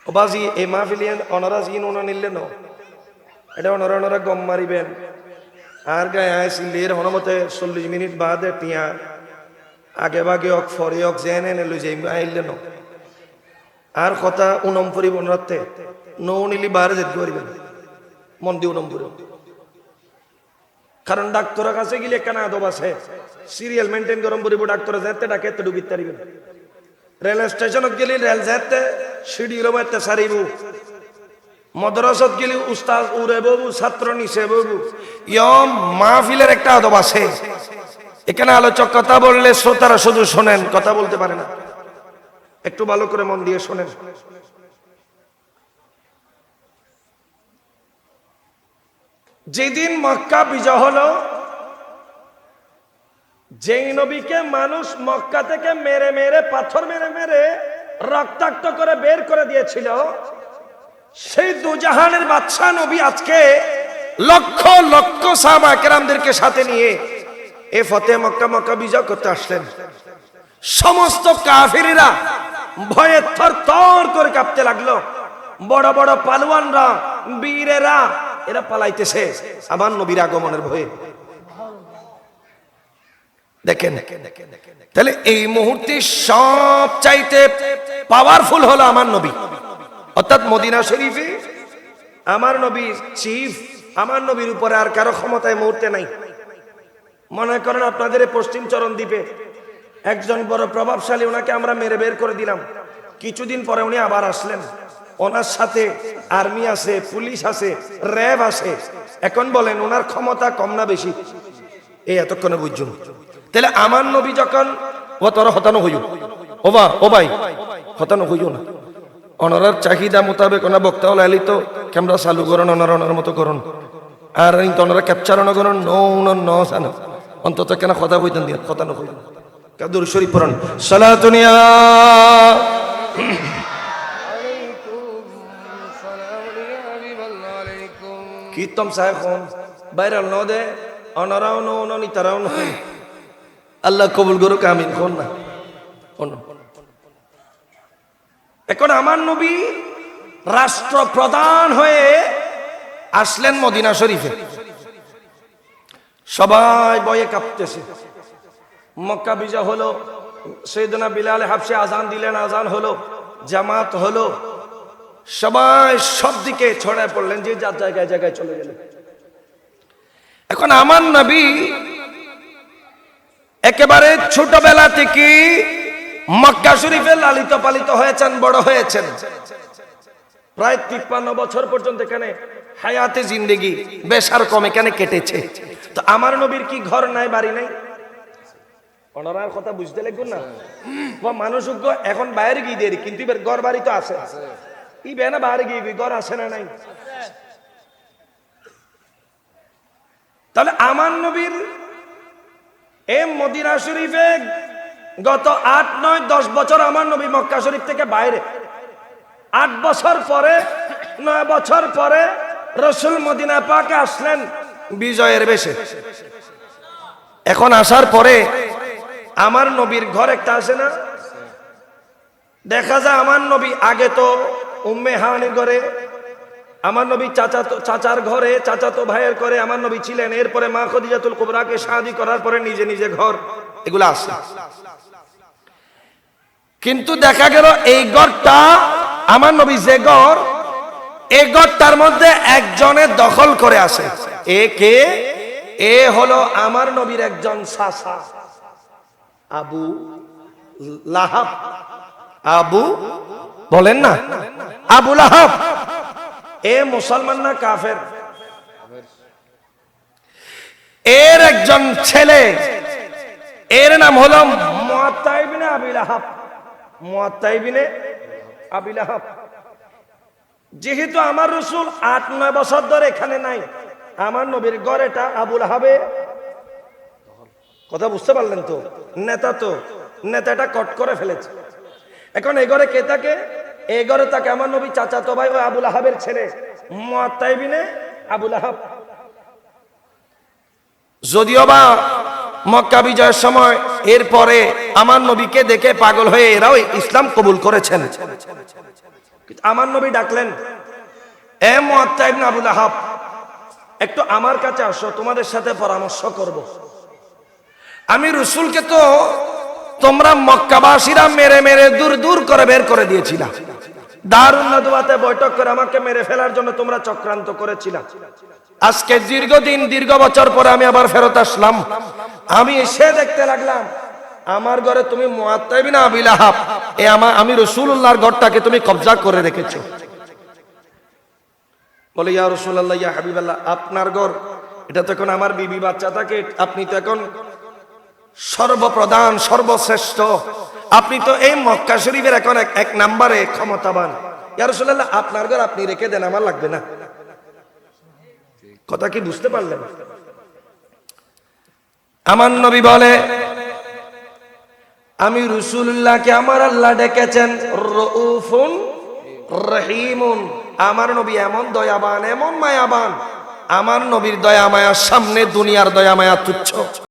বাজি এই মাহফিলিয়ান অনারা জিন ওনা নিলেন, এটা ওনারা গম মারিবেন আর গায়ে আইসিলের হনমতে 40 মিনিট বাদে টিয়া আগে ভাগে অক ফরে অক জেনে নেলো যে আইলেন আর কথা উনম পরিব রাতে নৌ নিলি বাইরে যেতে পারবেন মন দিয়ে উনম পরিব। কারণ ডাক্তারের কাছে গেলে কেনা আদব আছে, সিরিয়াল মেনটেন গরম পরিব, ডাক্তার যেতে ডাকে এতে ডুবিতে পারিবেন। রেল স্টেশনত গেলে রেল যেতে সিঁড়ি রবাইতে সারিব, মদ্রাসাত গেলে উস্তাদ উড়ে বাবু, ছাত্র নিচে বাবু। ইয়ম মাহফিলের একটা আদব আছে। এখানে আলোচক কথা বললে শ্রোতারা শুধু শোনেন, কথা বলতে পারে না। একটু ভালো করে মন দিয়ে শোনেন। যেদিন মক্কা বিজয় হলো, যেই নবীকে মানুষ মক্কা থেকে মেরে মেরে, পাথর মেরে মেরে রক্তাক্ত করে বের করে দিয়েছিল, সেই দুজাহানের বাদশা নবী আজকে লক্ষ লক্ষ সাহাবা কেরামদেরকে সাথে নিয়ে এ ফতে মক্কা, মক্কা বিজয় করতে আসলেন। সমস্ত কাফিরেরা ভয়ে থরথর করে কাঁপতে লাগলো। বড় বড় পালোয়ানরা, বীরেরা এরা পালাইতেছে আমার নবীর আগমনের ভয়ে। দেখেন, তাহলে এই মুহূর্তে সব চাইতে পাওয়ারফুল হলো আমার নবী, অর্থাৎ মদিনা শরীফে আমার নবী চিফ। আমার নবীর উপরে আর কারো ক্ষমতায় মুহূর্তে নাই। মনে করেন আপনাদের পশ্চিম চরণ দ্বীপে একজন বড় প্রভাবশালী, ওনাকে আমরা মেরে বের করে দিলাম। কিছুদিন পরে উনি আবার আসলেন, ওনার সাথে আর্মি আছে, পুলিশ আছে, র্যাব আছে। এখন বলেন ওনার ক্ষমতা কম না বেশি? এই এতক্ষণে বুঝুন। তাহলে আমার নবী যখন ও তোরা হতানো হইল, ও ভাই হতানো হইল না, ওনার চাহিদা মোতাবেক ওনার বক্তা হলে তো ক্যামেরা চালু করুন, ওনার মতো করুন, আর ওনারা ক্যাপচার করুন, ন জানো অন্তত কেন কথা হইতেন দিয়ে হতানো হইল। কাদুর শরীফ পড়ুন, সালাতুনিয়া কীর্তন সাহেব বাইরাল ন দে, অনারাও নি তারাও নয়। আল্লাহ কবুল করুক, আমিন। কোন না এখন আমার নবী রাষ্ট্রপ্রধান হয়ে আসলেন মদিনা শরীফে। সবাই ভয়ে কাঁপতেছে। মক্কা বিজয় হলো, সৈয়দনা বিলাল হাবশী আজান দিলেন, আজান হলো, জামাত হলো, সবাই সব দিকে ছড়ায় পড়লেন, যে যার জায়গায় জায়গায় চলে গেলেন। এখন আমার নবী একেবারে ছোটবেলা থেকে মক্কা শরীফে লালিত পালিত হয়েছেন, বড় হয়েছেন। প্রায় 53 বছর পর্যন্ত এখানে হায়াতে জিন্দেগি বেশার কম এখানে কেটেছে। তো আমার নবীর কি ঘর নাই, বাড়ি নাই? ওনার কথা বুঝতে লাগবে না। মানুষ এখন বাইরে গিয়ে দেরি, কিন্তু ঘর বাড়ি তো আছে। ই বেনা বাইরে গিয়ে ঘর আছে না নাই? তাহলে আমার নবীর এই মদিনা শরীফে গত 8, 9, 10 বছর আমার নবী মক্কা শরীফ থেকে বাইরে। 8 বছর পরে, 9 বছর পরে রাসূল মদিনা পাকে আসলেন বিজয়ের বেশে। এখন আসার পরে আমার নবীর ঘর একটা আছে না, দেখা যায় আমার নবী আগে তো উম্মে হানির ঘরে, আমার নবী চাচার ঘরে, চাচাতো ভাইয়ের ঘরে আমার নবী ছিলেন। এরপরে মা খদিজাতুল কুবরাকে শাদী করার পরে নিজে নিজে ঘর, এগুলো আছে। কিন্তু দেখা গেল এই ঘরটা আমার নবী যে ঘর, এই ঘরটার মধ্যে একজনের দখল করে আছে। এ কে? এ হলো আমার নবীর একজন চাচা, আবু লাহাব। আবু বলেন না, আবু লাহাব। এ মুসলমান না কাফের? এর একজন ছেলে, এর নাম হলো মুআত্তা ইবনে আবি লাহাব, মুআত্তা ইবনে আবি লাহাব। যেহেতু আমার রাসূল 8-9 বছর ধরে এখানে নাই, আমার নবীর ঘর এটা আবু লাহাবে, কথা বুঝতে পারলেন তো? নেতাটা কট করে ফেলেছে। এখন এই ঘরে কে থাকে? এই ঘরে থাকে আমার নবী চাচাতো ভাই ওই আবু লাহাবের ছেলে মুআত্তা ইবনে আবু লাহাব। যদিও বা মক্কা বিজয়ের সময় এরপরে আমার নবীকে দেখে পাগল হয়ে এরাও ইসলাম কবুল করেছেন। আমার নবী ডাকলেন, এ মুআত্তা ইবনে আবু লাহাব, একটু আমার কাছে আসো, তোমাদের সাথে পরামর্শ করব। আমি রাসূলকে তো তোমরা মক্কাবাসীরা মেরে মেরে দূর দূর করে বের করে দিয়েছিলা, দারুন নাদওয়াতে বৈঠক করে আমাকে মেরে ফেলার জন্য তোমরা চক্রান্ত করেছিলা। আজকে দীর্ঘ বছর পরে আমি আবার ফেরত আসলাম। আমি এসে দেখতে লাগলাম আমার ঘরে তুমি মুআত্তা ইবনে আবি লাহাব, আমি রাসূলুল্লাহর ঘরটাকে তুমি কবজা করে রেখেছো। বলে, ইয়া রাসূলুল্লাহ, ইয়া হাবিবাল্লাহ, আপনার ঘর এটা তো এখন আমার বিবি বাচ্চা থাকে, আপনি তো এখন সর্বপ্রধান সর্বশ্রেষ্ঠ, আপনি তো এই মক্কা শরীফের এখন এক নম্বরে ক্ষমতাবান। ইয়া রাসূলুল্লাহ, আপনার ঘর আপনি রেখে দেন, আমার লাগবে না। কথা কি বুঝতে পারলেন? আমার নবী বলে, আমি রাসূলুল্লাহকে আমার আল্লাহ ডেকেছেন রউফুন রহিমুন। আমার নবী এমন দয়াবান, এমন মায়াবান, আমার নবীর দয়া মায়ার সামনে দুনিয়ার দয়া মায়া তুচ্ছ।